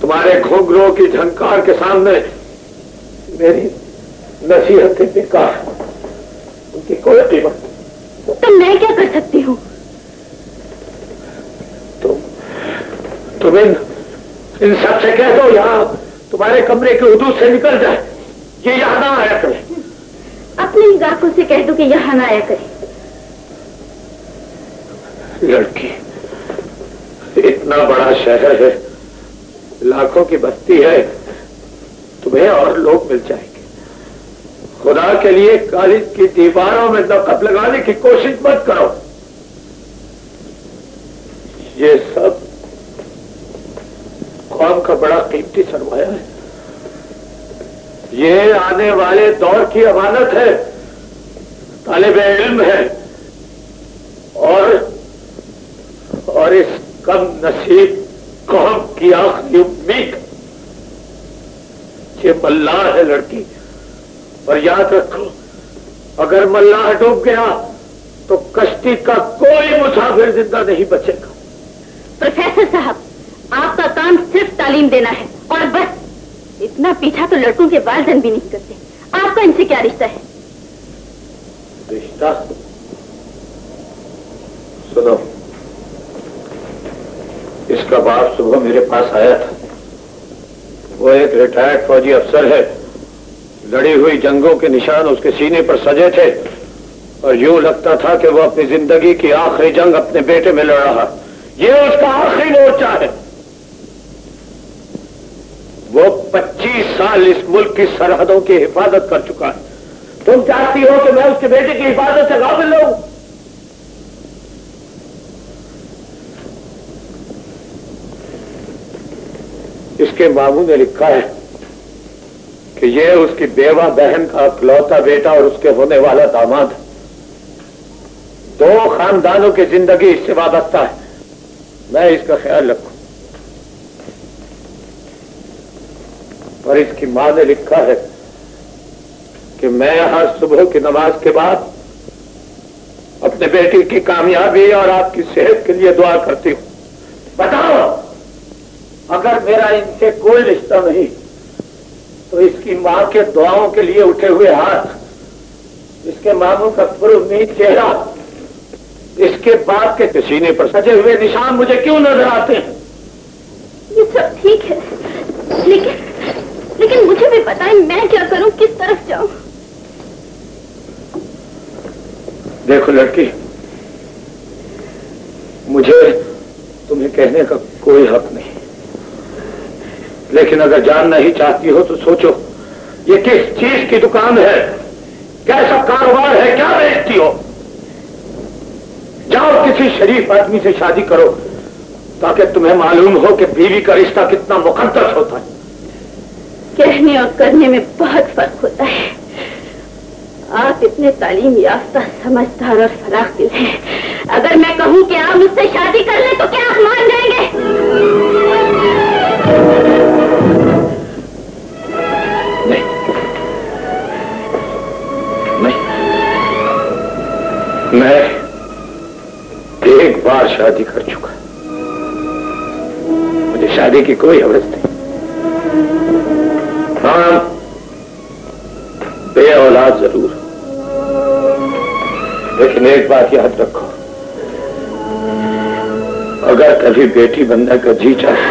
तुम्हारे घोंघरों की झंकार के सामने मेरी नसीहतें बेकार, उनकी कोई कीमत नहीं। तो मैं क्या कर सकती हूँ? तुम इन सबसे कह दो यहां तुम्हारे कमरे के हुदूद से निकल जाए, ये यहां ना आया करे। अपने ही गाकों से कह दो कि यहां ना आया करे। लड़की, इतना बड़ा शहर है, लाखों की बस्ती है, तुम्हें और लोग मिल जाएंगे। खुदा के लिए कॉलेज की दीवारों में नकब लगाने की कोशिश मत करो। ये सब कौम का बड़ा कीमती सरमाया है। ये आने वाले दौर की अमानत है, तालिब इल्म है, और इस कम नसीब कौम की आखिरी उम्मीद ये मल्लाह है लड़की। और याद रखो, अगर मल्लाह डूब गया तो कश्ती का कोई मुसाफिर जिंदा नहीं बचेगा। प्रोफेसर साहब, आपका काम सिर्फ तालीम देना है और बस। इतना पीछा तो लड़कों के वालिदैन भी नहीं करते। आपका इनसे क्या रिश्ता है? रिश्ता? सुनो, इसका बाप सुबह मेरे पास आया था। वो एक रिटायर्ड फौजी अफसर है। लड़ी हुई जंगों के निशान उसके सीने पर सजे थे और यूं लगता था कि वो अपनी जिंदगी की आखिरी जंग अपने बेटे में लड़ रहा। ये उसका आखिरी मोर्चा है। वो 25 साल इस मुल्क की सरहदों की हिफाजत कर चुका है। तुम चाहती हो कि मैं उसके बेटे की हिफाजत से गाफिल रहूं? इसके मामू ने लिखा है कि यह उसकी बेवा बहन का इकलौता बेटा और उसके होने वाला दामाद। 2 खानदानों की जिंदगी इससे वाबस्ता है। मैं इसका ख्याल रखूं। और इसकी मां ने लिखा है कि मैं हर सुबह की नमाज के बाद अपने बेटी की कामयाबी और आपकी सेहत के लिए दुआ करती हूं। बताओ, अगर मेरा इनसे कोई रिश्ता नहीं तो इसकी मां के दुआओं के लिए उठे हुए हाथ, इसके मामू का पुरुमीद चेहरा, इसके बाप के सीने पर सजे हुए निशान मुझे क्यों नजर आते हैं? ये सब ठीक है, लेकिन मुझे भी बताएं, मैं क्या करूं, किस तरफ जाऊं? देखो लड़की, मुझे तुम्हें कहने का कोई हक नहीं, लेकिन अगर जानना ही चाहती हो तो सोचो, ये किस चीज की दुकान है, कैसा कारोबार है, क्या बेचती हो? जाओ किसी शरीफ आदमी से शादी करो ताकि तुम्हें मालूम हो कि बीवी का रिश्ता कितना मुकद्दस होता है। कहने और करने में बहुत फर्क होता है। आप इतने तालीम याफ्ता, समझदार और फराख दिल हैं। अगर मैं कहूं कि आप मुझसे शादी कर ले तो क्या आप मान जाएंगे? नहीं, मैं एक बार शादी कर चुका, मुझे शादी की कोई हवस नहीं। हाँ, बे औलाद जरूर, लेकिन एक बात याद रखो, अगर कभी बेटी बनने का जी चाहे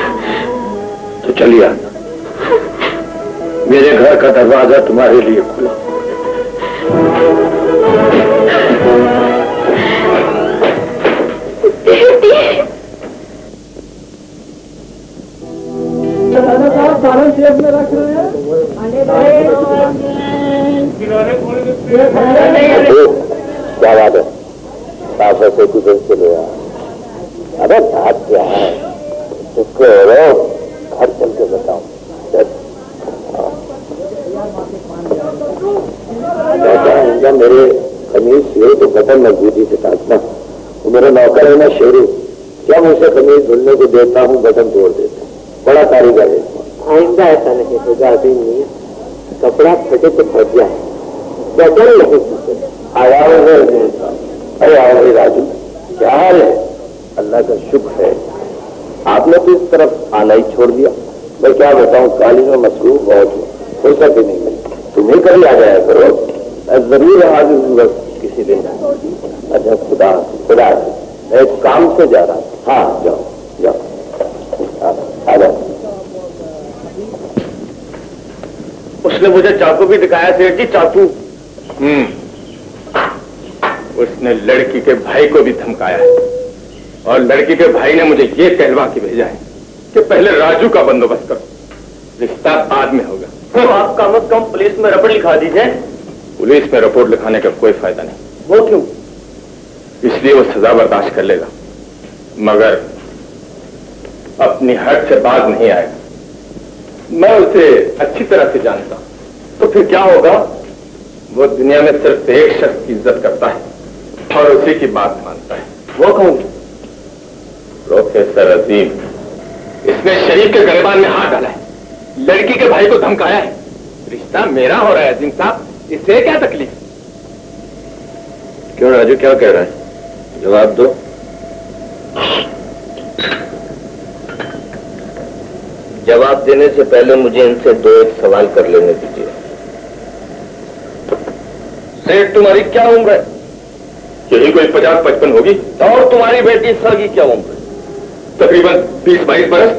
तो चली आना। मेरे घर का दरवाजा तुम्हारे लिए खुला। जेब में रख रहे हैं। क्या बात है? साफ ऐसे की दिन से ले आया। अरे बात क्या है, उसको घर चल के बताओ। मेरे कमीज शेर को बटन मजबूती से काटना। वो मेरा नौकर है ना शेरू, जब उसे कमीज धुलने को देता हूँ बटन तोड़ देता हूँ। बड़ा कारीगर है। आइंदा ऐसा नहीं होगा अजीम मियां, कपड़ा फटे तो फट जाए, बटन नहीं टूटे। अरे आओ भाई राजू, क्या हाल है? अल्लाह का शुक्र है, आपने तो इस तरफ आना ही छोड़ दिया। मैं क्या बताऊं, कॉलेज में मसरूफ बहुत हूँ, फुर्सत ही नहीं मिलती। तुम्हें कभी आ जाया करो, मैं जरूर हाजिर हूँ किसी दिन। अच्छा खुदा खुदा, मैं एक काम से जा रहा हूँ। हाँ जाओ जाओ, आ जाओ। उसने मुझे चाकू भी दिखाया सेठ जी, चाकू। उसने लड़की के भाई को भी धमकाया है और लड़की के भाई ने मुझे ये कहलवा के भेजा है कि पहले राजू का बंदोबस्त करो, रिश्ता बाद में होगा। तो आप कम से कम पुलिस में रिपोर्ट लिखा दीजिए। पुलिस में रिपोर्ट लिखाने का कोई फायदा नहीं। वो क्यों? इसलिए वो सजा बर्दाश्त कर लेगा, मगर अपनी हद से बाज नहीं आएगा। मैं उसे अच्छी तरह से जानता हूं। तो फिर क्या होगा? वो दुनिया में सिर्फ एक शख्स की इज्जत करता है और उसी की बात मानता है। वो कौन? प्रोफेसर अजीम। इसने शरीफ के गिरबान में हाथ डाला है, लड़की के भाई को धमकाया है। रिश्ता मेरा हो रहा है अजीम साहब, इससे क्या तकलीफ? क्यों राजू, क्या कह रहा है? जवाब दो। जवाब देने से पहले मुझे इनसे दो एक सवाल कर लेने दीजिए। सेठ, तुम्हारी क्या उम्र है? यही कोई 50-55 होगी। और तुम्हारी बेटी सर की क्या उम्र है? तकरीबन 20-22 बरस।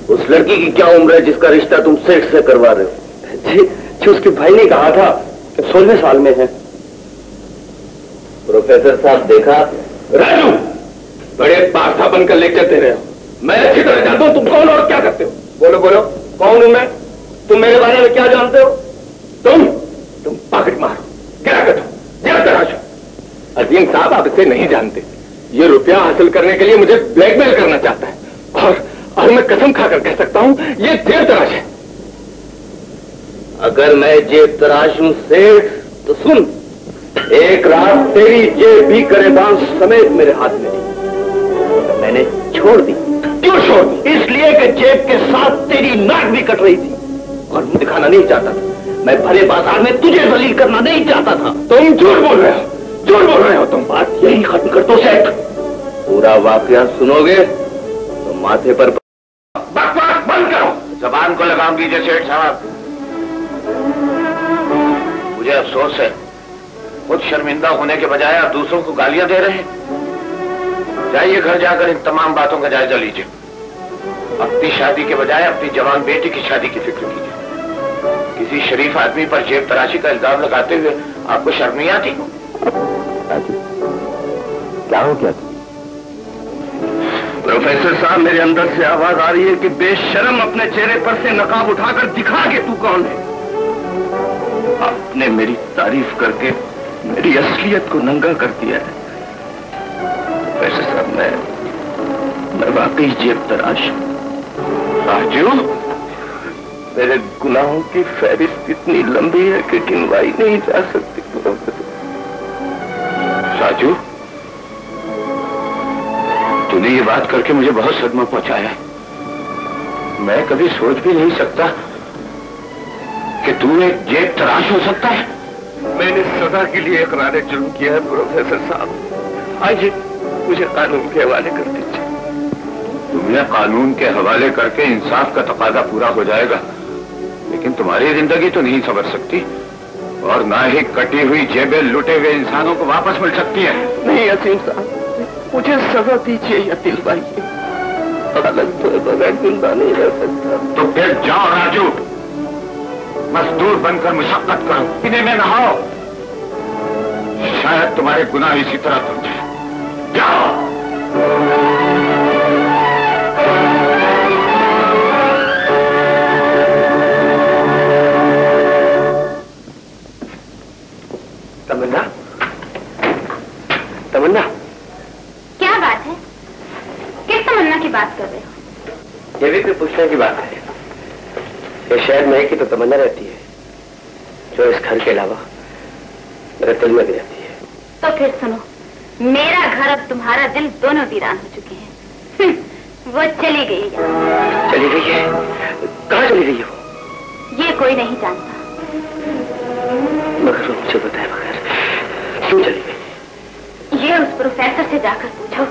उस लड़की की क्या उम्र है जिसका रिश्ता तुम सेठ से करवा रहे हो? जी उसके भाई ने कहा था कि 16वें साल में है। प्रोफेसर साहब देखा? राजू, बड़े पासा बनकर लेक्चर दे रहे हो। मैं अच्छी तरह जानता हूं तुम कौन और क्या करते हो। बोलो बोलो, कौन हूं मैं? तुम मेरे बारे में क्या जानते हो? तुम पॉकेट मारो, गिरा कर दो, गिरा तराशो। अजीम साहब, आप इसे नहीं जानते। ये रुपया हासिल करने के लिए मुझे ब्लैकमेल करना चाहता है और मैं कसम खाकर कह सकता हूं ये जेब तराश है। अगर मैं जेब तराश हूं सेठ, तो सुन, एक रात तेरी जेब भी गरेबान समेत मेरे हाथ में थी, मैंने छोड़ दी। क्यों छोड़ दी? इसलिए कि जेब के साथ तेरी नाक भी कट रही थी और मुझे दिखाना नहीं चाहता था। मैं भरे बाजार में तुझे जलील करना नहीं चाहता था। तुम झूठ बोल रहे हो, झूठ बोल रहे हो तुम। बात यही खत्म कर दो सेठ। पूरा वाकया सुनोगे तो माथे पर बकवास बंद करो। जबान को लगाम दीजिए सेठ साहब। मुझे अफसोस है, खुद शर्मिंदा होने के बजाय आप दूसरों को गालियां दे रहे हैं। जाइए घर जाकर इन तमाम बातों का जायजा लीजिए। अपनी शादी के बजाय अपनी जवान बेटी की शादी की फिक्र कीजिए। किसी शरीफ आदमी पर जेब तराशी का इल्जाम लगाते हुए आपको शर्म नहीं आती? क्या हो गया? प्रोफेसर साहब, मेरे अंदर से आवाज आ रही है कि बेशर्म, अपने चेहरे पर से नकाब उठाकर दिखा के तू कौन है। आपने मेरी तारीफ करके मेरी असलियत को नंगा कर दिया है। प्रोफेसर साहब, मैं वाकई जेब तराश हूं। राजू, मेरे गुनाहों की फहरिस्त इतनी लंबी है कि गिनवाई नहीं जा सकती। राजू, तूने ये बात करके मुझे बहुत सदमा पहुंचाया है। मैं कभी सोच भी नहीं सकता कि तू एक जेब तराश हो सकता है। मैंने सजा के लिए इकरार जुर्म किया है प्रोफेसर साहब। आइए मुझे कानून के हवाले कर दीजिए। तुम्हें कानून के हवाले करके इंसाफ का तकाजा पूरा हो जाएगा, लेकिन तुम्हारी जिंदगी तो नहीं संवर सकती और ना ही कटी हुई जेबें लुटे हुए इंसानों को वापस मिल सकती है। नहीं असीम साहब, मुझे सजा दीजिए या दिलवाइए। अदालत तो बगैर जिंदा नहीं रह सकता। तो फिर जाओ राजू, मजदूर बनकर मुशक्कत करो, पीने में नहाओ, शायद तुम्हारे गुनाह इसी तरह धुल जाए। जाओ। तमन्ना, तमन्ना, क्या बात है? किस तमन्ना की बात कर रहे हो? ये भी कोई पूछने की बात है? ये शहर में एक ही तो तमन्ना रहती है जो इस घर के अलावा मेरे दिल में भी रहती है। तो फिर सुनो, मेरा घर अब तुम्हारा दिल दोनों वीरान हो चुके हैं। वो चली गई है। चली गई है? कहाँ चली गई हो? ये कोई नहीं जानता। मगर मुझे बताए बगैर क्यों चली गई? ये उस प्रोफेसर से जाकर पूछो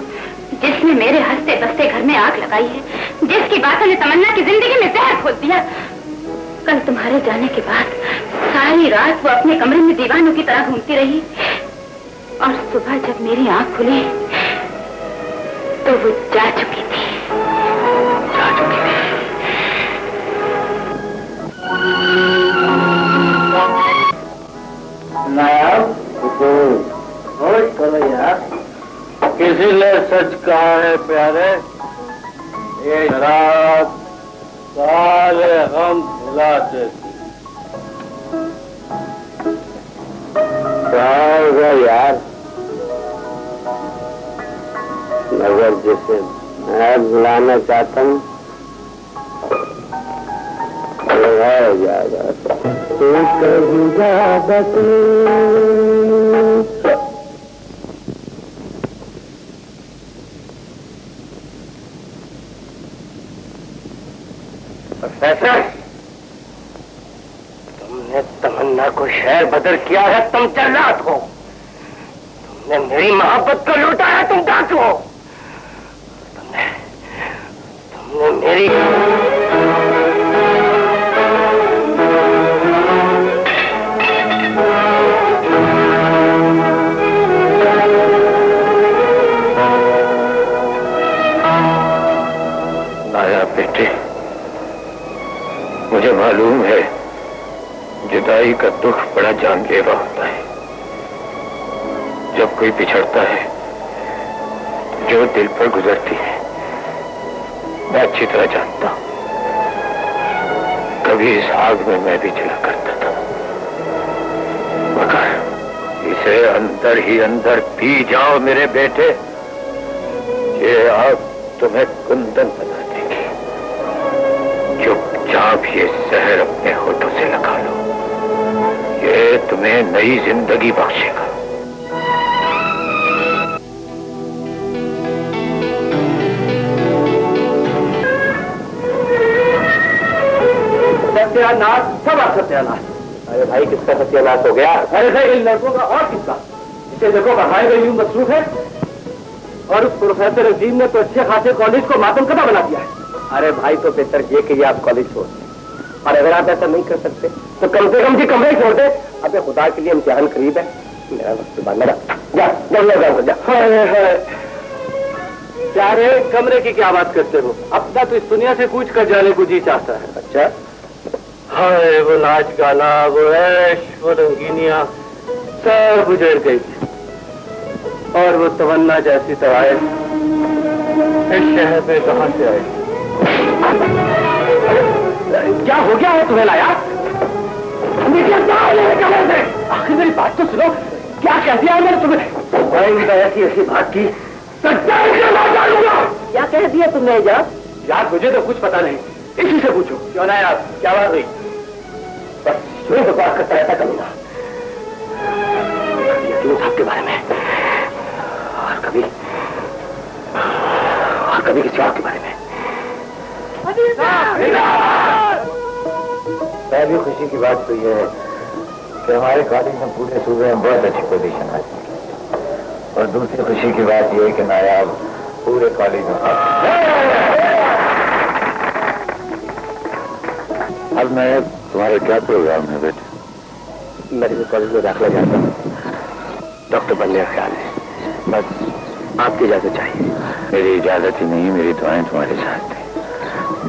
जिसने मेरे हंसते बसते घर में आग लगाई है, जिसकी बातों ने तमन्ना की जिंदगी में जहर खोल दिया। कल तुम्हारे जाने के बाद सारी रात वो अपने कमरे में दीवानों की तरह घूमती रही और सुबह जब मेरी आंख खुली तो वो जा चुकी थी। जा चुकी थी। नायाब होश करो यार। किसी ने सच कहा है प्यारे, ये रात सारे हम हिला देती। क्या होगा यार? मगर जिसे मैं बुलाना चाहता हूँ हो जाएगा। तू कभी प्रोफेसर, तुमने तमन्ना को शहर बदर किया है, तुम जल्लाद हो। तुमने मेरी मोहब्बत को लूटा है, तुम डाकू हो। तुमने मेरी बेटे, मुझे मालूम है जुदाई का दुख बड़ा जानलेवा होता है। जब कोई बिछड़ता है जो दिल पर गुजरती है मैं अच्छी तरह जानता हूं। कभी इस आग में मैं भी जला करता था, मगर इसे अंदर ही अंदर पी जाओ मेरे बेटे। ये आग तुम्हें कुंदन बना देगी। चुपचाप ये जहर अपने होठों से लगा लो, ये तुम्हें नई जिंदगी बख्शेगा। सत्यानाश, सब सत्यानाश। अरे भाई, किसका सत्यानाश हो गया? अरे भाई, इन लड़कों का और किसका? इसे देखो, बढ़ाए गए यूं मसरूफ है और उस प्रोफेसर अजीम ने तो अच्छे खासे कॉलेज को मातमकदा बना दिया है। अरे भाई, तो बेहतर ये कि आप कॉलेज छोड़ दें, और अगर आप ऐसा नहीं कर सकते तो कम से कम जी कमरे छोड़ दे। अबे खुदा के लिए इम्तिहान करीब है। मेरा वक्त मेरा जा। क्या रे, कमरे की क्या बात करते हो? अपना तो इस दुनिया से कूच कर जाने को जी चाहता है। अच्छा, हाय वो नाच गाना, वो ऐश, वो रंगीनियां सब गुजर गई, और वो तमन्ना जैसी तवाए इस शहर में कहां से आए? क्या हो गया है तुम्हें लाया? आखिर मेरी बात तो सुनो, क्या कह दिया मैंने तुम्हें? ऐसी बात की क्या कह दिया तुमने? यार मुझे तो कुछ पता नहीं, इसी से पूछो। क्यों ना यार, क्या बात हुई? बस यूं तो बात करता रहता करूंगा साहब के बारे में, और कभी किसी और के बारे में। पहली खुशी की बात तो यह है कि हमारे कॉलेज में पूरे सूबे में बहुत अच्छी पोजीशन हासिल की, और दूसरी खुशी की बात यह है कि नायाब पूरे कॉलेज में। अब मैं तुम्हारे क्या प्रोग्राम है बेटे? मेरे कॉलेज में दाखिला चाहता हूँ, डॉक्टर बनने का ख्याल है, बस आपकी इजाजत चाहिए। मेरी इजाजत ही नहीं, मेरी दुआएं तुम्हारे साथ थी।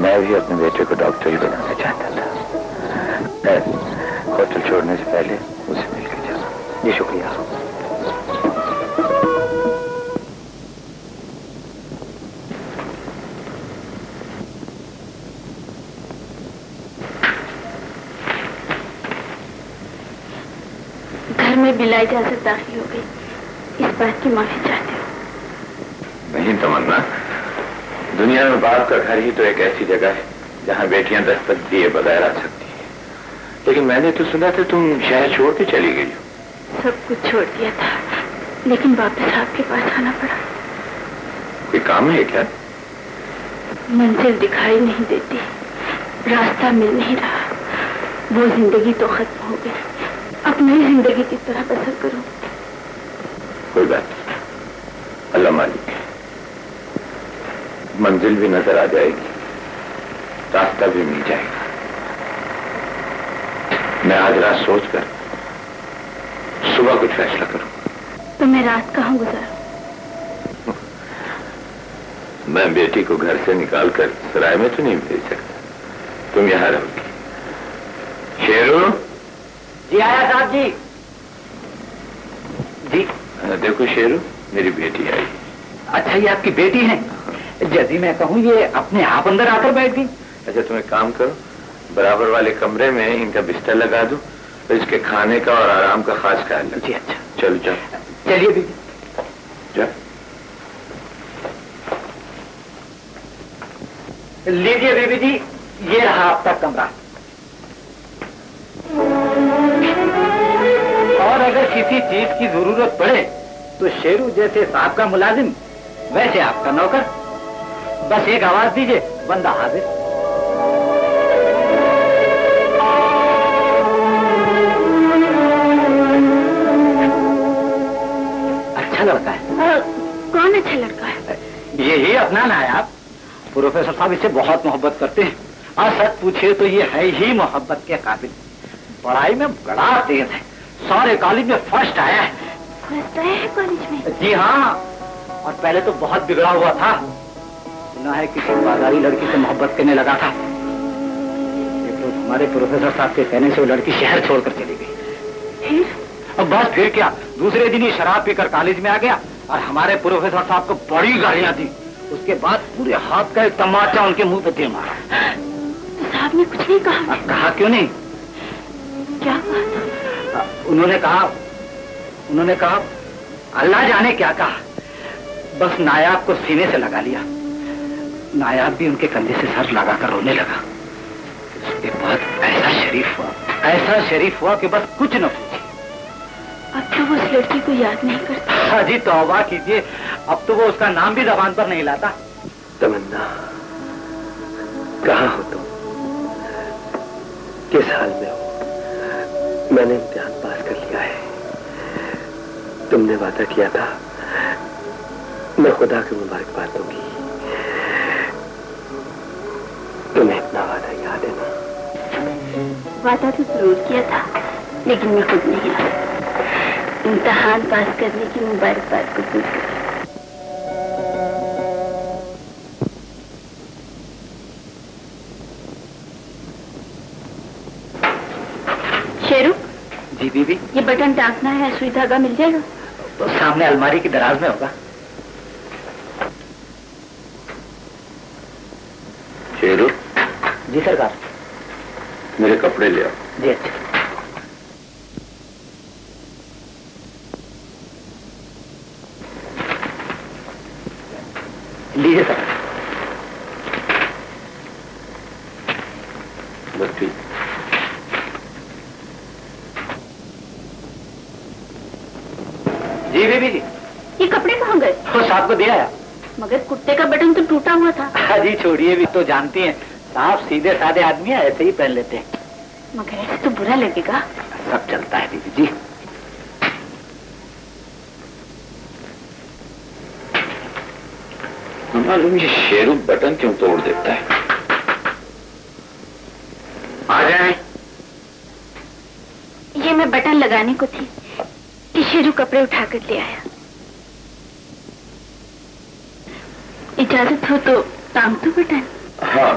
मैं भी अपने बेटे को डॉक्टर ही बनाना चाहता था। होटल छोड़ने से पहले उसे मिलकर जाओ। जी शुक्रिया। घर में बिला इजाजत दाखिल हो गई, इस बात की माफी चाहती हूँ। नहीं तमन्ना, दुनिया में बाप का घर ही तो एक ऐसी जगह है जहाँ बेटियां दस्तक दिए बगैर आ सकती हैं। लेकिन मैंने तो सुना था तुम शहर छोड़ के चली गई हो। सब कुछ छोड़ दिया था, लेकिन वापस आपके पास आना पड़ा। कोई काम है क्या? मंजिल दिखाई नहीं देती, रास्ता मिल नहीं रहा। वो जिंदगी तो खत्म हो गई, अब नई जिंदगी किस तरह बसर करूं? कोई बात नहीं, अल्लाह मालिक है। मंजिल भी नजर आ जाएगी, रास्ता भी मिल जाएगा। मैं आज रात सोचकर सुबह कुछ फैसला करूं। तो मैं रात कहाँ गुजारूं? मैं बेटी को घर से निकालकर सराय में तो नहीं भेज सकता, तुम यहां रहोगी। शेरू जी आया साहब जी। जी देखो शेरू, मेरी बेटी आई। अच्छा, ये आपकी बेटी है? यदि मैं कहूँ ये अपने आप अंदर आकर बैठ गई। अच्छा, तुम एक काम करो, बराबर वाले कमरे में इनका बिस्तर लगा दो, तो इसके खाने का और आराम का खास ख्याल रखो। जी अच्छा, चलो जाओ। चलिए दीदी। जाओ। लीजिए बीबी जी, ये रहा आपका कमरा। और अगर किसी चीज की जरूरत पड़े तो शेरू जैसे साहब का मुलाजिम, वैसे आपका नौकर। बस एक आवाज दीजिए, बंदा हाजिर। अच्छा लड़का है। कौन अच्छा लड़का है? यही अपना नायाब प्रोफेसर साहब, इससे बहुत मोहब्बत करते हैं। और सच पूछे तो ये है ही मोहब्बत के काबिल। पढ़ाई में बड़ा तेज है, सारे कॉलेज में फर्स्ट आया है। फर्स्ट आया है कॉलेज में? जी हाँ, और पहले तो बहुत बिगड़ा हुआ था। सुना है किसी बाजारी लड़की से मोहब्बत करने लगा था। एक रोज हमारे प्रोफेसर साहब के कहने से वो लड़की शहर छोड़कर चली गई। फिर? अब बस फिर क्या, दूसरे दिन ही शराब पीकर कॉलेज में आ गया और हमारे प्रोफेसर साहब को बड़ी गालियां दी। उसके बाद पूरे हाथ का एक तमाचा उनके मुंह पे दे मारा। तो साहब ने कुछ नहीं कहा? कहा क्यों नहीं? क्या कहा? उन्होंने कहा अल्लाह जाने क्या कहा। बस नायाब को सीने से लगा लिया। नायाब भी उनके कंधे से सर लगाकर रोने लगा। उसके बाद ऐसा शरीफ हुआ कि बस कुछ न पूछे। अब तो वो उस लड़की को याद नहीं करता। हाँ जी, तौबा कीजिए, अब तो वो उसका नाम भी जबान पर नहीं लाता। तमन्ना, कहाँ हो तुम? किस हाल में हो? मैंने इम्तिहान पास कर लिया है। तुमने वादा किया था, मैं खुदा की मुबारकबाद दूंगी। तुम्हें इतना वादा याद है ना? वादा तो जरूर किया था, लेकिन मैं खुद नहीं आ। इम्तिहान पास करने की मुबारकबाद कबूल कर। शेरू। जी दीदी। ये बटन टांकना है, सुई धागा मिल जाएगा? तो सामने अलमारी की दराज में होगा। शेरू। जी सरकार। मेरे कपड़े ले आओ। जी अच्छा। लीजिए सर। बस ठीक। जी बीबी जी। ये कपड़े कहाँ गए? तो साहब को दिया है। मगर कुर्ते का बटन तो टूटा हुआ था। हाँ जी, छोड़िए, भी तो जानती हैं साहब सीधे साधे आदमी है, ऐसे ही पहन लेते हैं। मगर ऐसे तो बुरा लगेगा। सब चलता है बीबी जी। मालूम ये शेरू बटन क्यों तोड़ देता है? आ जाए। ये मैं बटन लगाने को थी कि शेरू कपड़े उठाकर ले आया। इजाजत हो तो टांग दो बटन। हाँ,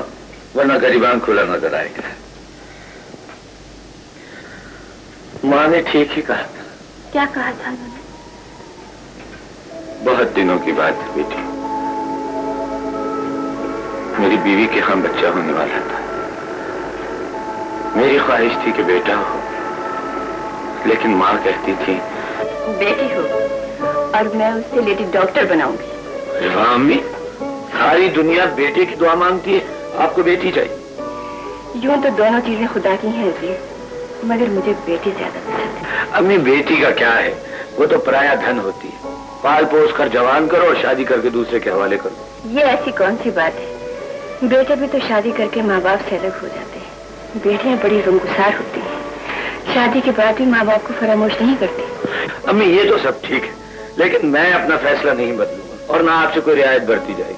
वरना गरीबान खुला नजर आएगा। माँ ने ठीक ही कहा था। क्या कहा था उन्होंने? बहुत दिनों की बात है बेटी, मेरी बीवी के यहाँ बच्चा होने वाला था। मेरी ख्वाहिश थी कि बेटा हो, लेकिन माँ कहती थी बेटी हो और मैं उससे लेडी डॉक्टर बनाऊंगी। हाँ अम्मी, सारी दुनिया बेटे की दुआ मांगती है, आपको बेटी चाहिए। यूं तो दोनों चीजें खुदा की हैं अजीज, मगर मुझे बेटी ज्यादा पसंद है। अम्मी बेटी का क्या है, वो तो पराया धन होती है। पाल पोस कर जवान करो और शादी करके दूसरे के हवाले करो। ये ऐसी कौन सी बात है? बेटे भी तो शादी करके माँ बाप से अलग हो जाते हैं। बेटियां बड़ी गमगुसार होती हैं, शादी के बाद भी माँ बाप को फरामोश नहीं करती। अम्मी ये तो सब ठीक है, लेकिन मैं अपना फैसला नहीं बदलूंगा और ना आपसे कोई रियायत बरती जाएगी।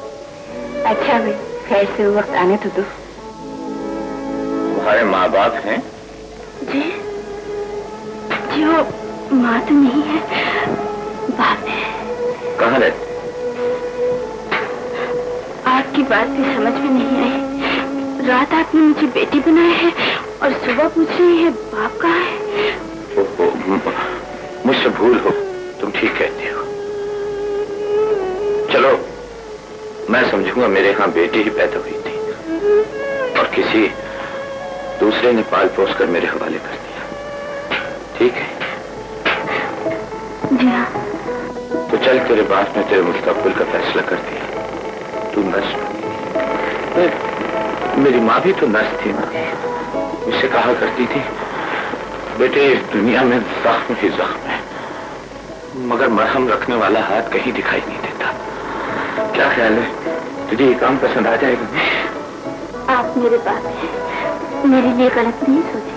अच्छा भाई, खैर से वो वक्त आने तो दो। तुम्हारे माँ बाप हैं? जी जी, वो माँ तो नहीं है, बाप है। कहाँ रहते? आपकी बात भी समझ में नहीं आई। रात आपने मुझे बेटी बनाया है और सुबह पूछ रही है बाप कहाँ है। मुझसे भूल हो, तुम ठीक कहती हो। चलो मैं समझूंगा मेरे यहाँ बेटी ही पैदा हुई थी और किसी दूसरे ने पाल पोस कर मेरे हवाले कर दिया। ठीक है? जी हाँ। तो चल, तेरे बाप ने तेरे मुस्तकबिल का फैसला कर दिया। तू नर्स बनी। मेरी माँ भी तो नर्स थी ना, मुझसे कहा करती थी बेटे इस दुनिया में जख्म ही जख्म है, मगर मरहम रखने वाला हाथ कहीं दिखाई नहीं देता। क्या ख्याल है, तुझे ये काम पसंद आ जाएगा? आप मेरे बाप हैं, मेरे लिए गलत नहीं सोचे।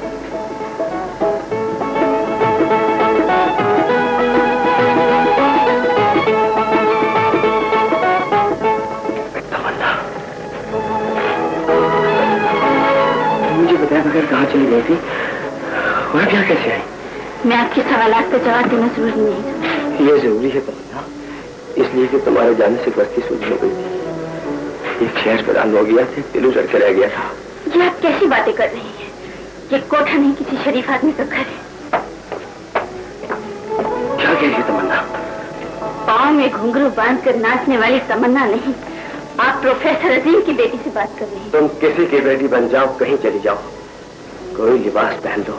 मुझे बताया बगैर कहाँ चली गई थी, वह क्या कैसे आई? मैं आपके सवालात का जवाब देना जरूरी नहीं। ये जरूरी है तमन्ना, इसलिए कि तुम्हारे जाने से बस्ती सूझ हो गई थी। एक शहर बदान हो गया था, दिल उजड़ के रह गया था। ये आप कैसी बातें कर रही हैं? ये कोठा नहीं, किसी शरीफ आदमी का घर है। क्या कह रही है तमन्ना? पाँव में घुंघरू बांध कर नाचने वाली तमन्ना नहीं, आप प्रोफेसर अजीम की बेटी से बात कर रही हैं। तुम किसी की बेटी बन जाओ, कहीं चली जाओ, कोई लिबास पहन लो,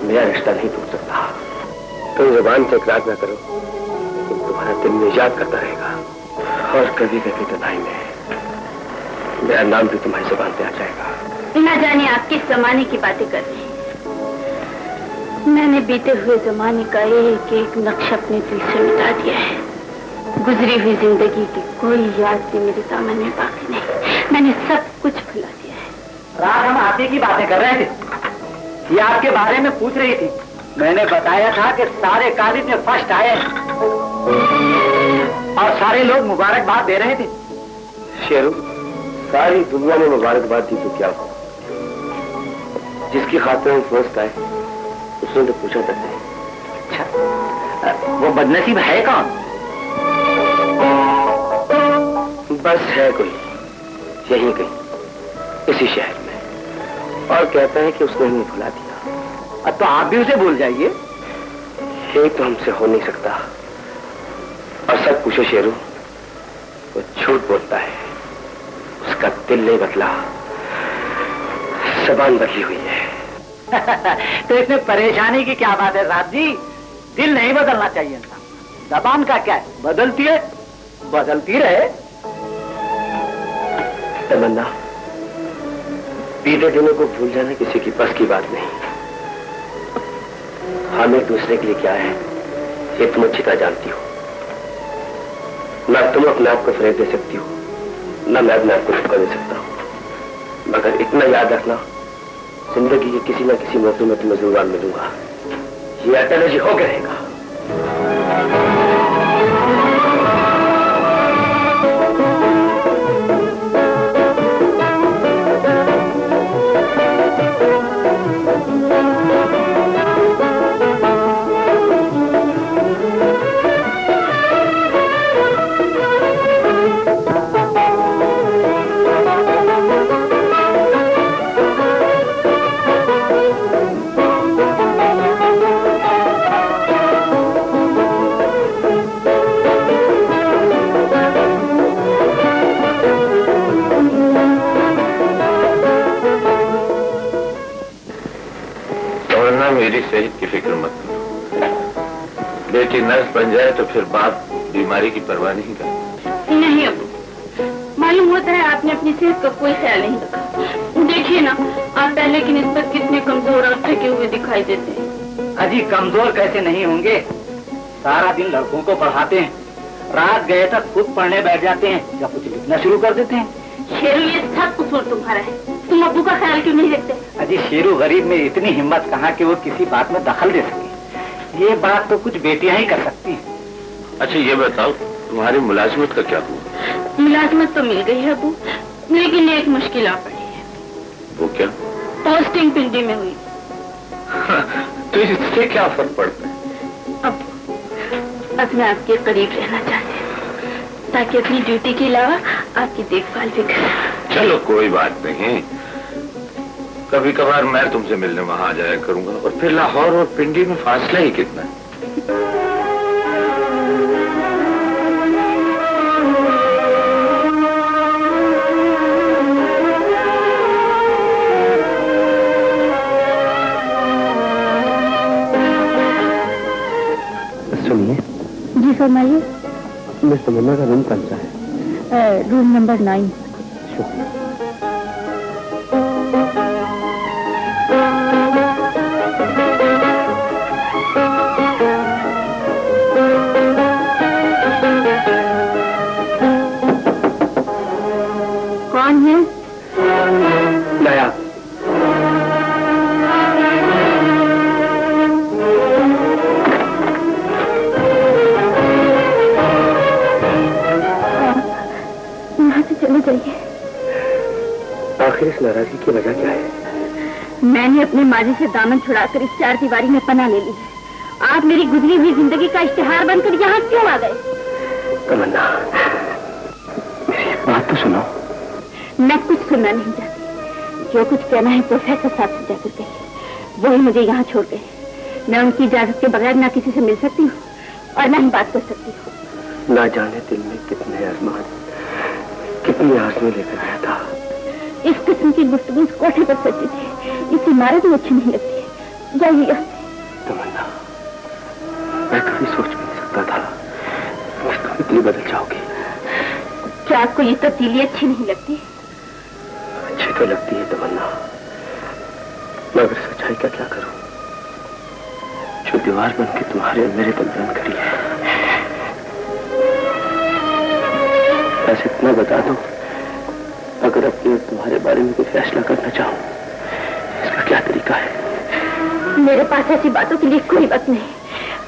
मेरा रिश्ता नहीं टूट सकता। तुम जुबान से इकरार न करो, तुम्हारा दिल में याद करता रहेगा और कभी कभी तन्हाई में मेरा नाम भी तुम्हारी जुबान पे आ जाएगा। न जाने आप किस जमाने की बातें कर रहे हैं। मैंने बीते हुए जमाने का एक एक नक्शा अपने दिल से मिटा दिया है। गुजरी हुई जिंदगी की कोई याद भी मेरे दामन में बाकी नहीं। मैंने सब कुछ भुला दिया है। रात हम आप ही की बातें कर रहे थे, ये आपके बारे में पूछ रही थी। मैंने बताया था कि सारे कॉलेज में फर्स्ट आए और सारे लोग मुबारकबाद दे रहे थे। शेरू, सारी दुनिया ने मुबारकबाद दी तो क्या हो, जिसकी खातिर हम फर्स्ट आए उसने तो पूछा करते हैं। अच्छा, वो बदनसीब है कौन? बस है कोई यहीं कहीं इसी शहर में, और कहता है कि उसने हमें भुला दिया। तो आप भी उसे भूल जाइए। ये तो हमसे हो नहीं सकता। और सब पूछो शेरू, वो झूठ बोलता है, उसका दिल नहीं बदला, जबान बदली हुई है। तो इसमें परेशानी की क्या बात है साहब जी? दिल नहीं बदलना चाहिए इंसान, जबान का क्या है, बदलती है, बदलती रहे। तमन्ना, बीते दिनों को भूल जाना किसी की बस की बात नहीं। हम एक दूसरे के लिए क्या है ये तुम अच्छी तरह जानती हो। ना तुम अपने आप को फरेब दे सकती हो, ना मैं अपने आप को धोखा दे सकता हूं, मगर इतना याद रखना, जिंदगी के किसी न किसी मौके में तुम्हें जरूर मिलूंगा। ये अटल जी हो रहेगा। मेरी सेहत की फिक्र मत करो। बेटी नर्स बन जाए तो फिर बाप बीमारी की परवाह नहीं करता। नहीं अबू, मालूम होता है आपने अपनी सेहत का कोई ख्याल नहीं रखा। देखिए ना, आप पहले की निस्बत कितने कमजोर और थके हुए दिखाई देते हैं। अजी कमजोर कैसे नहीं होंगे, सारा दिन लड़कों को पढ़ाते हैं, रात गए तक खुद पढ़ने बैठ जाते हैं या कुछ लिखना शुरू कर देते हैं। शेरू, ये सब कसूर तुम्हारा है। तुम अब्बू का ख्याल क्यों नहीं रखते? अजी शेरू गरीब में इतनी हिम्मत कहाँ कि वो किसी बात में दखल दे सके। ये बात तो कुछ बेटियां ही कर सकती हैं। अच्छा ये बताओ, तुम्हारी मुलाजमत का क्या हुआ? मुलाजमत तो मिल गई है अब्बू, लेकिन एक मुश्किल आ पड़ी है। वो क्या? पोस्टिंग पिंडी में हुई। तो इससे क्या फर्क पड़ता है? अब मैं आपके करीब रहना चाहती हूँ ताकि अपनी ड्यूटी के अलावा आपकी देखभाल भी करूँ। चलो कोई बात नहीं, कभी कभार मैं तुमसे मिलने वहां आ जाया करूंगा। और फिर लाहौर और पिंडी में फासला ही कितना है? सुनिए। जी फरमाइए। मिस तमन्ना का रूम कौन सा है? Room number 9। शुक्रिया। कौन है? नया। चले जाइए। आखिर इस नाराजगी की वजह क्या है? मैंने अपने माजी से दामन छुड़ाकर इस चार दीवारी में पनाह ले ली है। आप मेरी गुजरी हुई जिंदगी का इश्तिहार बनकर यहाँ क्यों आ गए? तमन्ना, मेरी बात तो सुनो। मैं कुछ सुनना नहीं चाहती। जो कुछ कहना है प्रोफेसर साहब से जाकर कहिए। वही मुझे यहाँ छोड़ गए। मैं उनकी इजाजत के बगैर ना किसी से मिल सकती हूँ और ना ही बात कर सकती हूँ। ना जाने दिल में कितने अरमान, कितनी आज़में लेकर आया था। इस किस्म की गुफ्तगू इस कोठे पर सची थी। इस इमारत में अच्छी नहीं लगती है। जाइए यहाँ से। तमन्ना, मैं कभी सोच भी नहीं सकता था कि तुम इतनी बदल जाओगी। क्या आपको ये तब्दीली अच्छी नहीं लगती? अच्छी तो लगती है तमन्ना, मगर सच्चाई का क्या करूं? जो दीवार बन के तुम्हारे मेरे दिल बंद करी है। बस इतना बता दो, अगर अपने तुम्हारे बारे में कोई फैसला करना चाहूं, इसका क्या तरीका है? मेरे पास ऐसी बातों के लिए कोई वक्त नहीं।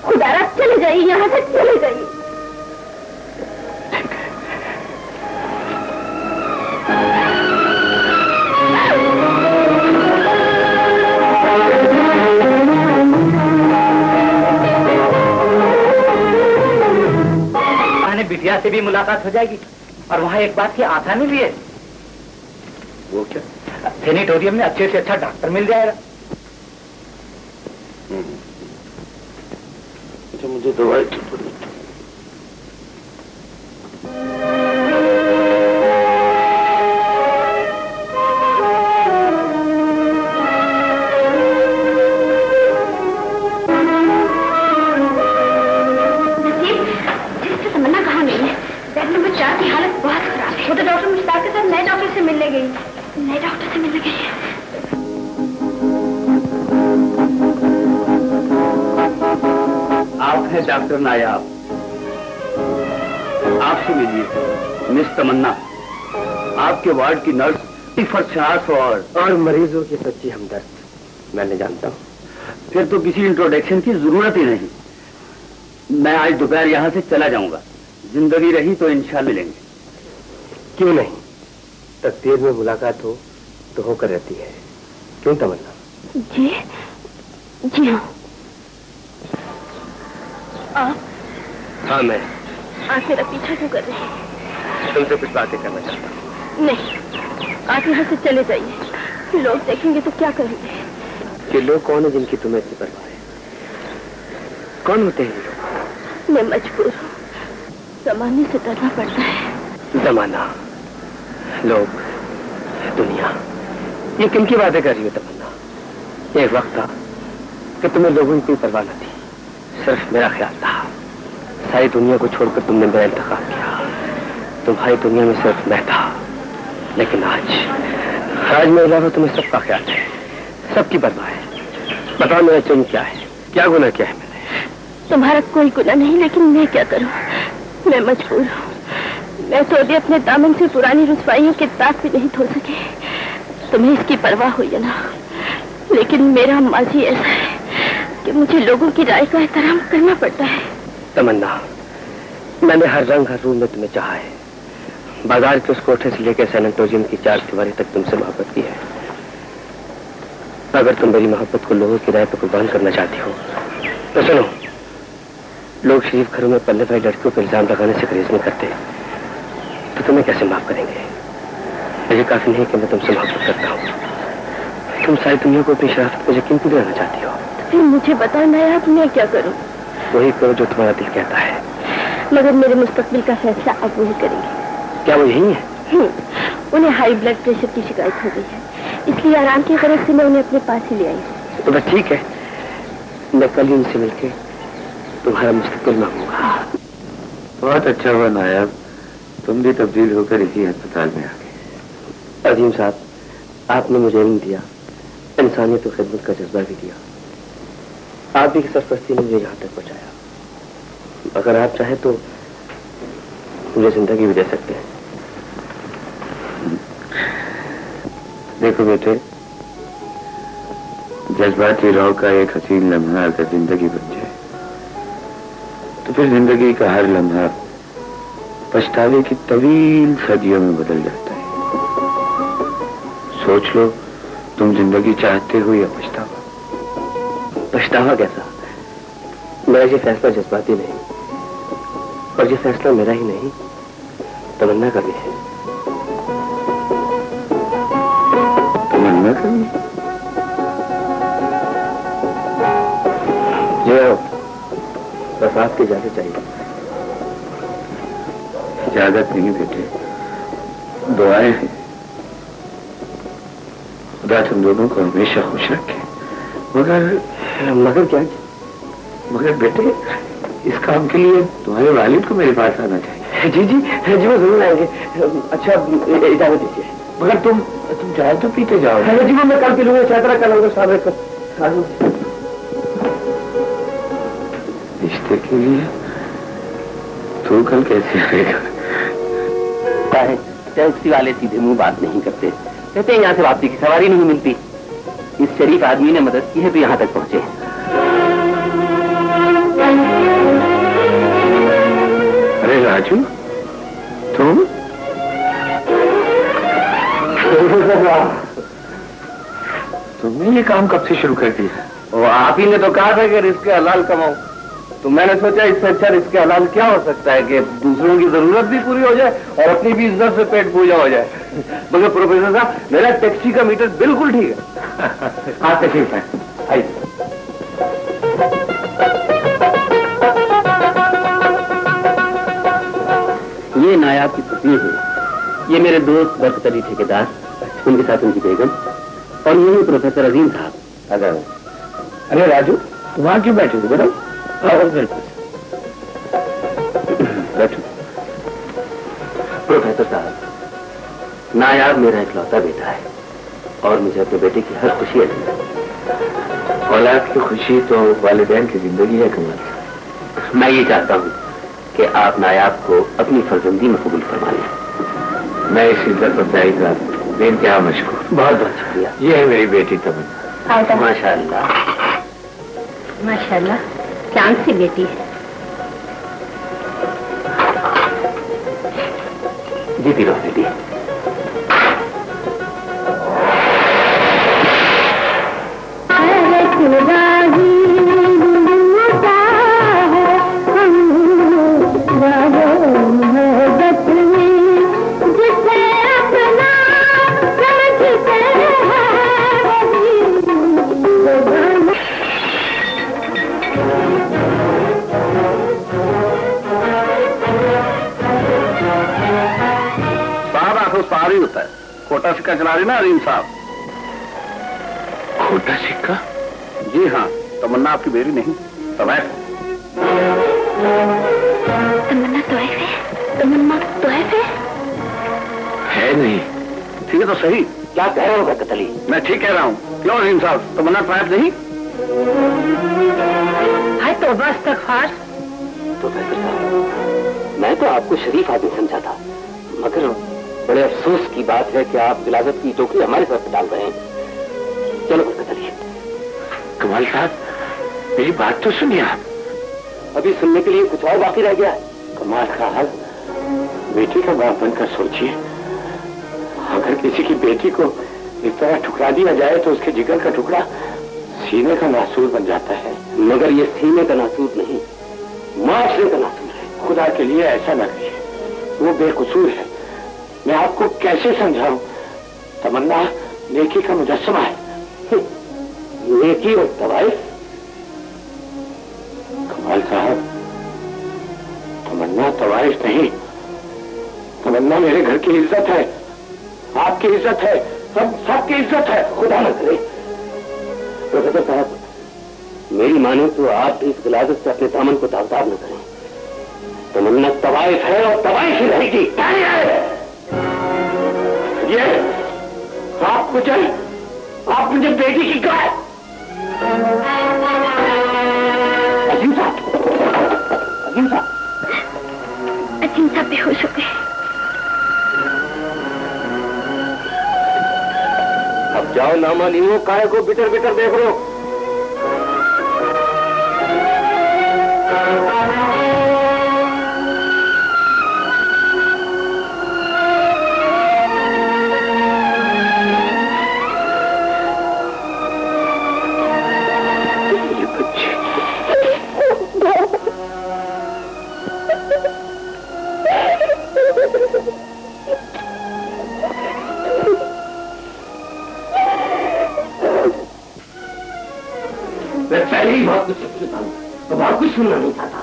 खुदारा चले जाइए, यहाँ से चले जाइए। ठीक है। बिटिया से भी मुलाकात हो जाएगी और वहाँ एक बात की आसानी भी है। वो क्या? सेनेटोरियम में अच्छे से अच्छा डॉक्टर मिल जाएगा। अच्छा, मुझे दवाई तो पड़ी। वो तो डॉक्टर मुश्ताक के साथ नए डॉक्टर से मिलने गई। नए डॉक्टर से मिलने गई है। आप हैं डॉक्टर नायाब, आपसे मिलिए। मिस तमन्ना, आपके वार्ड की नर्स फरसास और मरीजों की सच्ची हमदर्द मैं नहीं जानता हूँ। फिर तो किसी इंट्रोडक्शन की जरूरत ही नहीं। मैं आज दोपहर यहाँ से चला जाऊंगा। जिंदगी रही तो इंशाल्लाह मिलेंगे। क्यों नहीं, तकदीर में मुलाकात हो तो होकर रहती है। क्यों तमन्ना? जी जी हाँ। आप? हाँ मैं। आप मेरा पीछा क्यों कर रहे हैं? तुमसे कुछ बातें करना चाहता हूँ। नहीं, आप यहाँ से चले जाइए। लोग देखेंगे तो क्या करेंगे? कि लोग कौन है जिनकी तुम्हें इतनी परवाह है? कौन होते हैं लोग? मैं मजबूर हूँ, जमाने से डरना पड़ता है। जमाना, लोग, दुनिया, ये किन की बातें कर रही हो तमन्ना? एक वक्त था कि तुम्हें लोगों की कोई परवाह न थी, सिर्फ मेरा ख्याल था। सारी दुनिया को छोड़कर तुमने मेरा इंतखाब किया। तुम्हारी दुनिया में सिर्फ मैं था। लेकिन आज मेरे अलावा तुम्हें सबका ख्याल है, सबकी परवाह है। बताओ मेरा जुर्म क्या है, क्या गुनाह किया है मैंने? तुम्हारा कोई गुनाह नहीं, लेकिन मैं क्या करूं, मैं मजबूर हूं। मैं तो अभी अपने दामन से पुरानी रुसवाइयों के दाग भी नहीं धो सके। तुम्हें इसकी परवाह हुई है ना, लेकिन मेरा माजी ऐसा है कि मुझे लोगों की राय का एहतराम करना पड़ता है। तमन्ना, मैंने हर रंग हर रूप में तुम्हें चाहा है। बाजार के उस कोठे से लेकर सैन एंटोनियो की 4 दीवारी तक तुमसे मोहब्बत की है। अगर तुम मेरी मोहब्बत को लोगों की राय पर कुर्बान करना चाहती हो तो सुनो, लोग शरीफ घरों में पल्ले भाई लड़कियों पर इल्जाम लगाने से गुरेज नहीं करते, तो तुम्हें कैसे माफ करेंगे? मुझे काफी नहीं कि मैं तुमसे मोहब्बत करता हूँ। तुम सारी दुनिया को अपनी शराफत पर यकीन दिलाना चाहती हो। तो फिर मुझे बताओ नायाब, मैं क्या करूँ? वही करो जो तुम्हारा दिल कहता है। मगर मेरे मुस्तकबिल का फैसला अब वही करेंगे। क्या वो यही है? उन्हें हाई ब्लड प्रेशर की शिकायत हो गई है, इसलिए आराम की गरज से मैं उन्हें अपने पास ही ले आई। तो बस ठीक है, मैं कल ही उनसे मिलकर तुम्हारा मुस्तकबिल मांगूंगा। बहुत अच्छा हुआ नायाब, तुम भी तब्दील होकर इसी अस्पताल में आ गए। अजीम साहब, आपने मुझे इल्म दिया, इंसानियत और खिदमत का जज्बा भी दिया। आप भी की सरपरस्ती ने मुझे यहाँ तक पहुँचाया। अगर आप चाहे तो मुझे जिंदगी भी दे सकते हैं। देखो बेटे, जज्बाती रौ का एक हसीन लम्हा अगर जिंदगी बन जाए तो फिर जिंदगी का हर लम्हा पछतावे की तवील सदियों में बदल जाता है। सोच लो, तुम जिंदगी चाहते हो या पछतावा? पछतावा कैसा? मेरा ये फैसला जज्बाती नहीं, और ये फैसला मेरा ही नहीं, तमन्ना का भी है। तमन्ना का भी? ये बस आपकी इजाजत चाहिए। इजाजत नहीं बेटे, दुआएं हैं। खुदा तुम दोनों को हमेशा खुश रखे। मगर क्या? मगर बेटे, इस काम के लिए तुम्हारे वालिद को मेरे पास आना चाहिए। जी जी जी, वो जरूर आएंगे। अच्छा, इजाजत दीजिए। मगर तुम चाय तो पीते जाओ। जी, वो मैं कल पी लूंगा, चाय कल आऊंगा साहब को। रिश्ते के लिए तू कल कैसे आएगा? टैक्सी वाले सीधे मुंह बात नहीं करते, कहते हैं यहाँ से वापसी की सवारी नहीं मिलती। इस शरीफ आदमी ने मदद की है तो यहाँ तक पहुंचे। अरे राजू, तुम? तुमने ये काम कब से शुरू कर दिया? वो आप ही ने तो कहा था कि रिस्क हलाल कमाओ, तो मैंने सोचा इससे अच्छा रिस्क हलाल क्या हो सकता है कि दूसरों की जरूरत भी पूरी हो जाए और अपनी भी इज्जत से पेट पूजा हो जाए। मगर प्रोफेसर साहब, मेरा टैक्सी का मीटर बिल्कुल ठीक है। हाँ तकलीफ है। आइए। ये नायाब की पत्नी है, ये मेरे दोस्त बरकत अली ठेकेदार, उनके साथ उनकी बेगम, और यही प्रोफेसर अजीम साहब। अगर अरे राजू, वहां क्यों बैठे थे? बैठो। बैठो। प्रोफेसर साहब, नायाब मेरा इकलौता बेटा है और मुझे अपने बेटे की हर खुशी है। औलाद की खुशी तो वालिदैन की जिंदगी है कमल। मैं ये चाहता हूँ कि आप नायाब को अपनी फर्जंदी में कबूल फरमा लें। मैं इस इज्जत अफजाई का बेइंतहा मशकूर। बहुत बहुत शुक्रिया। ये है मेरी बेटी तमन्ना। माशाअल्लाह, माशाअल्लाह, चांद सी बेटी है। जीती रहो बेटी। सारी होता है। खोटा सिक्का चला रही ना अजीम साहब। खोटा सिक्का? जी हाँ, तमन्ना आपकी बेटी नहीं, तवैफ। तमन्ना तवैफ है? तमन्ना तवैफ है नहीं। ठीक है तो सही। क्या कह रहे हो बरकत अली? मैं ठीक कह रहा हूँ। क्यों अजीम साहब, तमन्ना तवैफ नहीं? हाय तो बस इस्तग़फ़ार। प्रोफेसर साहब, मैं तो आपको शरीफ आदमी समझा था, मगर बड़े अफसोस की बात है कि आप गिलाजत की टोकरी हमारे सर पर डाल रहे हैं। चलो चलिए। कमाल साहब, मेरी बात तो सुनिए आप। अभी सुनने के लिए कुछ और बाकी रह गया है। कमाल साहब, बेटी का बाप बनकर सोचिए, अगर किसी की बेटी को इस तरह ठुकरा दिया जाए तो उसके जिगर का टुकड़ा सीने का नासूर बन जाता है। मगर ये सीने का नासूर नहीं, माशरे का नासूर है। खुदा के लिए ऐसा न करिए, वो बेकसूर है। मैं आपको कैसे समझाऊं? तमन्ना नेकी का मुजस्समा है। नेकी और तवाइफ? कमाल साहब, तमन्ना तवाइफ नहीं, तमन्ना मेरे घर की इज्जत है, आपकी इज्जत है, हम सबकी इज्जत है। खुदा न करे। प्रोफेसर साहब, मेरी माने तो आप भी इस गिलाजत से अपने दामन को दागदार न करें। तमन्ना तवाइफ है और तवाइफ ही रहेगी। ये आप मुझे बेटी की गाय। अजीम साहब, अजीम साहब, अजीम साहब बेहोश हो गए। अब जाओ नामा नीमो, काहे को बिटर बिटर देख रहे हो? सुनना नहीं चाहता।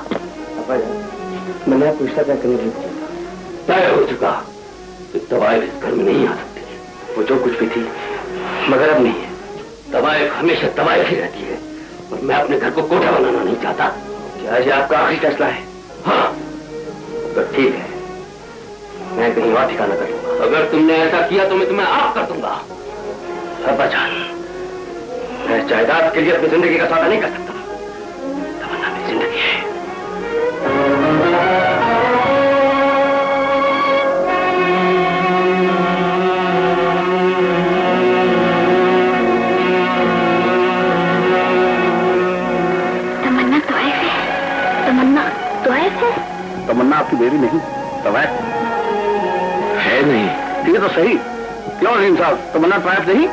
मैंने पूछा क्या करने की तय हो चुका कि तवाइफ इस घर में नहीं आ सकती। वो जो कुछ भी थी मगर अब नहीं है। तवाइफ हमेशा तवाइफ ही रहती है और मैं अपने घर को कोठा बनाना नहीं चाहता। क्या ये आपका आखिरी फैसला है? हाँ तो ठीक है, मैं कहीं और ठिकाना कर लूंगा। अगर तुमने ऐसा किया तो मैं तुम्हें आप कर दूंगा। अब्बा जान, मैं जायदाद के लिए अपनी जिंदगी का सौदा नहीं कर सकता। तमन्ना मेरी जिंदगी है। तमन्ना तवाइफ है। तमन्ना तवाइफ है। तमन्ना आपकी बेबी नहीं, तवाइफ है। नहीं ठीक है तो सही। क्यों नहीं साहब, तमन्ना तवाइफ नहीं?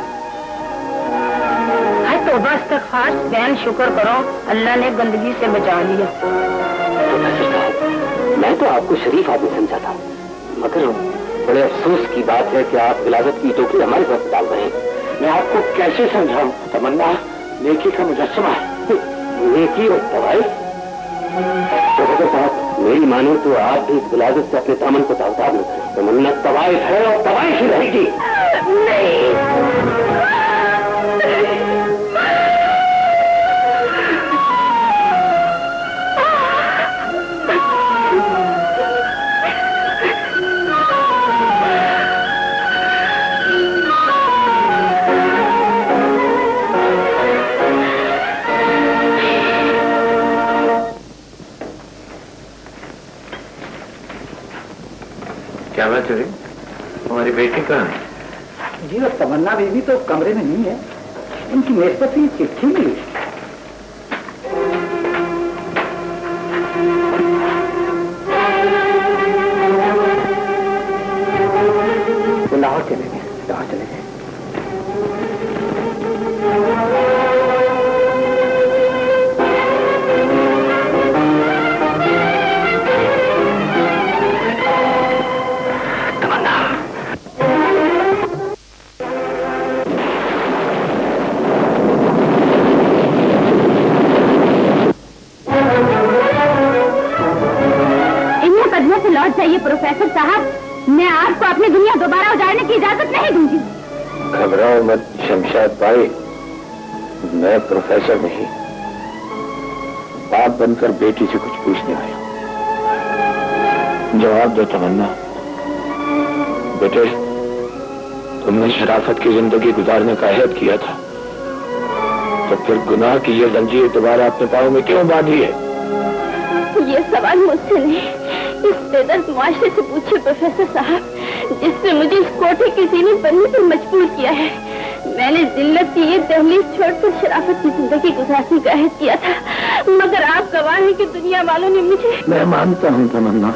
तो बस इस्तग़फ़ार, बहन शुक्र करो अल्लाह ने गंदगी से बचा लिया। प्रोफेसर साहब, मैं तो आपको शरीफ आदमी समझा था, मगर बड़े अफसोस की बात है कि आप गिलाजत की टोकरी हमारे साथ डाल रहे हैं। मैं आपको कैसे समझाऊं? तमन्ना नेकी का मुजस्समा है। नेकी और तवाइफ? प्रोफेसर साहब, मेरी माने तो आप भी इस गिलाजत से अपने दामन को दागदार न करें। तमन्ना तवाइफ है और तवाइफ ही रहेगी। नहीं। क्या बात है? हमारी बेटी कहाँ है? जी और तमन्ना बेबी तो कमरे में नहीं है। उनकी मेज पर से चिट्ठी मिली। वो लाहौर चले गए, लाहौर चले गए। चाहिए प्रोफेसर साहब, मैं आपको अपनी दुनिया दोबारा उजाड़ने की इजाजत नहीं दूंगी। घबराओ मत शमशाद भाई, मैं प्रोफेसर नहीं, बाप बनकर बेटी से कुछ पूछने आया। जवाब दो तमन्ना। बेटे, तुमने शराफत की जिंदगी गुजारने का अहद किया था, तो फिर गुनाह की ये जंजीर दोबारा अपने पाँव में क्यों बांधी है? ये सवाल मुझसे नहीं, इस बेदर्द मुआशरे से पूछिए प्रोफेसर साहब, जिसने मुझे इस कोठे की जीने बनने पर मजबूर किया है। मैंने जिल्लत की ये दहलीज छोड़कर शराफत की जिंदगी गुजारने का अहद किया था, मगर आप गवाह हैं कि दुनिया वालों ने मुझे। मैं मानता हूँ तमन्ना,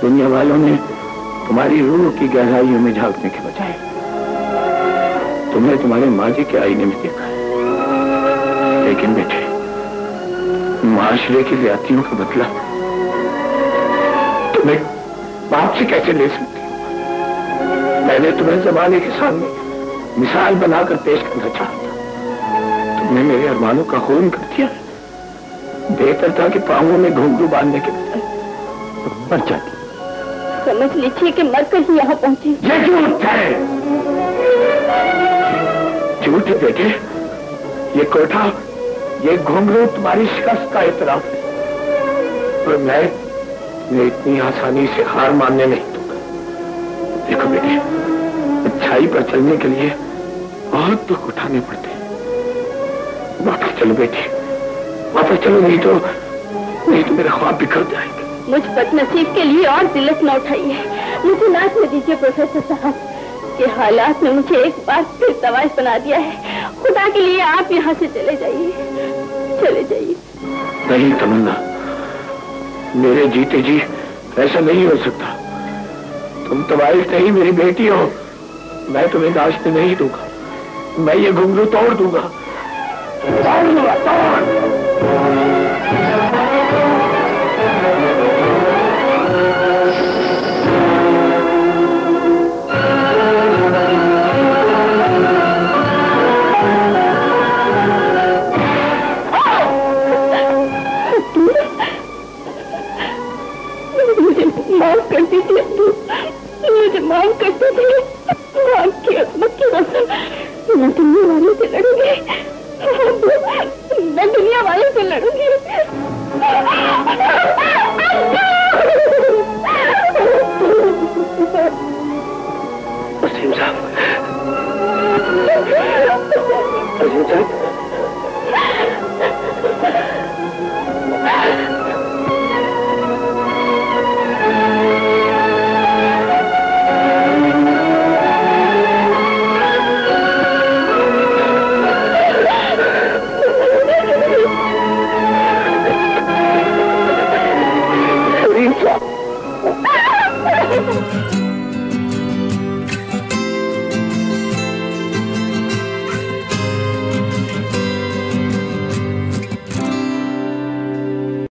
दुनिया वालों ने तुम्हारी रूह की गहराइयों में झांकने के बजाय तुम्हें तुम्हारे माजी के आईने में देखा है। लेकिन बेटे, माशरे की ज्यादतियों का बदला तुम्हें बाप से कैसे ले सकती हो? मैंने तुम्हें जमाने के सामने मिसाल बनाकर पेश करना चाहा था, तुमने मेरे अरमानों का खून कर दिया। बेहतर था कि पांवों में घुंघरू बांधने के बजाय मर जाती। समझ लीजिए कि मरकर ही यहाँ पहुंची। ये झूठ है, झूठ है बेटे। ये कोठा, ये घुंघरू तुम्हारी शिकस्त का इतराफ है, और मैं इतनी आसानी से हार मानने नहीं दूंगा। देखो बेटे, अच्छाई पर चलने के लिए बहुत दुख उठाने पड़ते हैं। वापस चलो बेटे, वापस चलो, नहीं तो मेरा ख्वाब बिखर जाएगा। मुझ बदनसीब के लिए और दिल्लत न उठाइए, मुझे नाचने दीजिए प्रोफेसर साहब। के हालात ने मुझे एक बार फिर तवाइफ बना दिया है। खुदा के लिए आप यहाँ से चले जाइए, चले जाइए। नहीं तमन्ना, मेरे जीते जी ऐसा नहीं हो सकता। तुम तवाइफ नहीं, मेरी बेटी हो। मैं तुम्हें नाचने नहीं दूंगा, मैं ये घुंघरू तोड़ दूंगा, तोड़।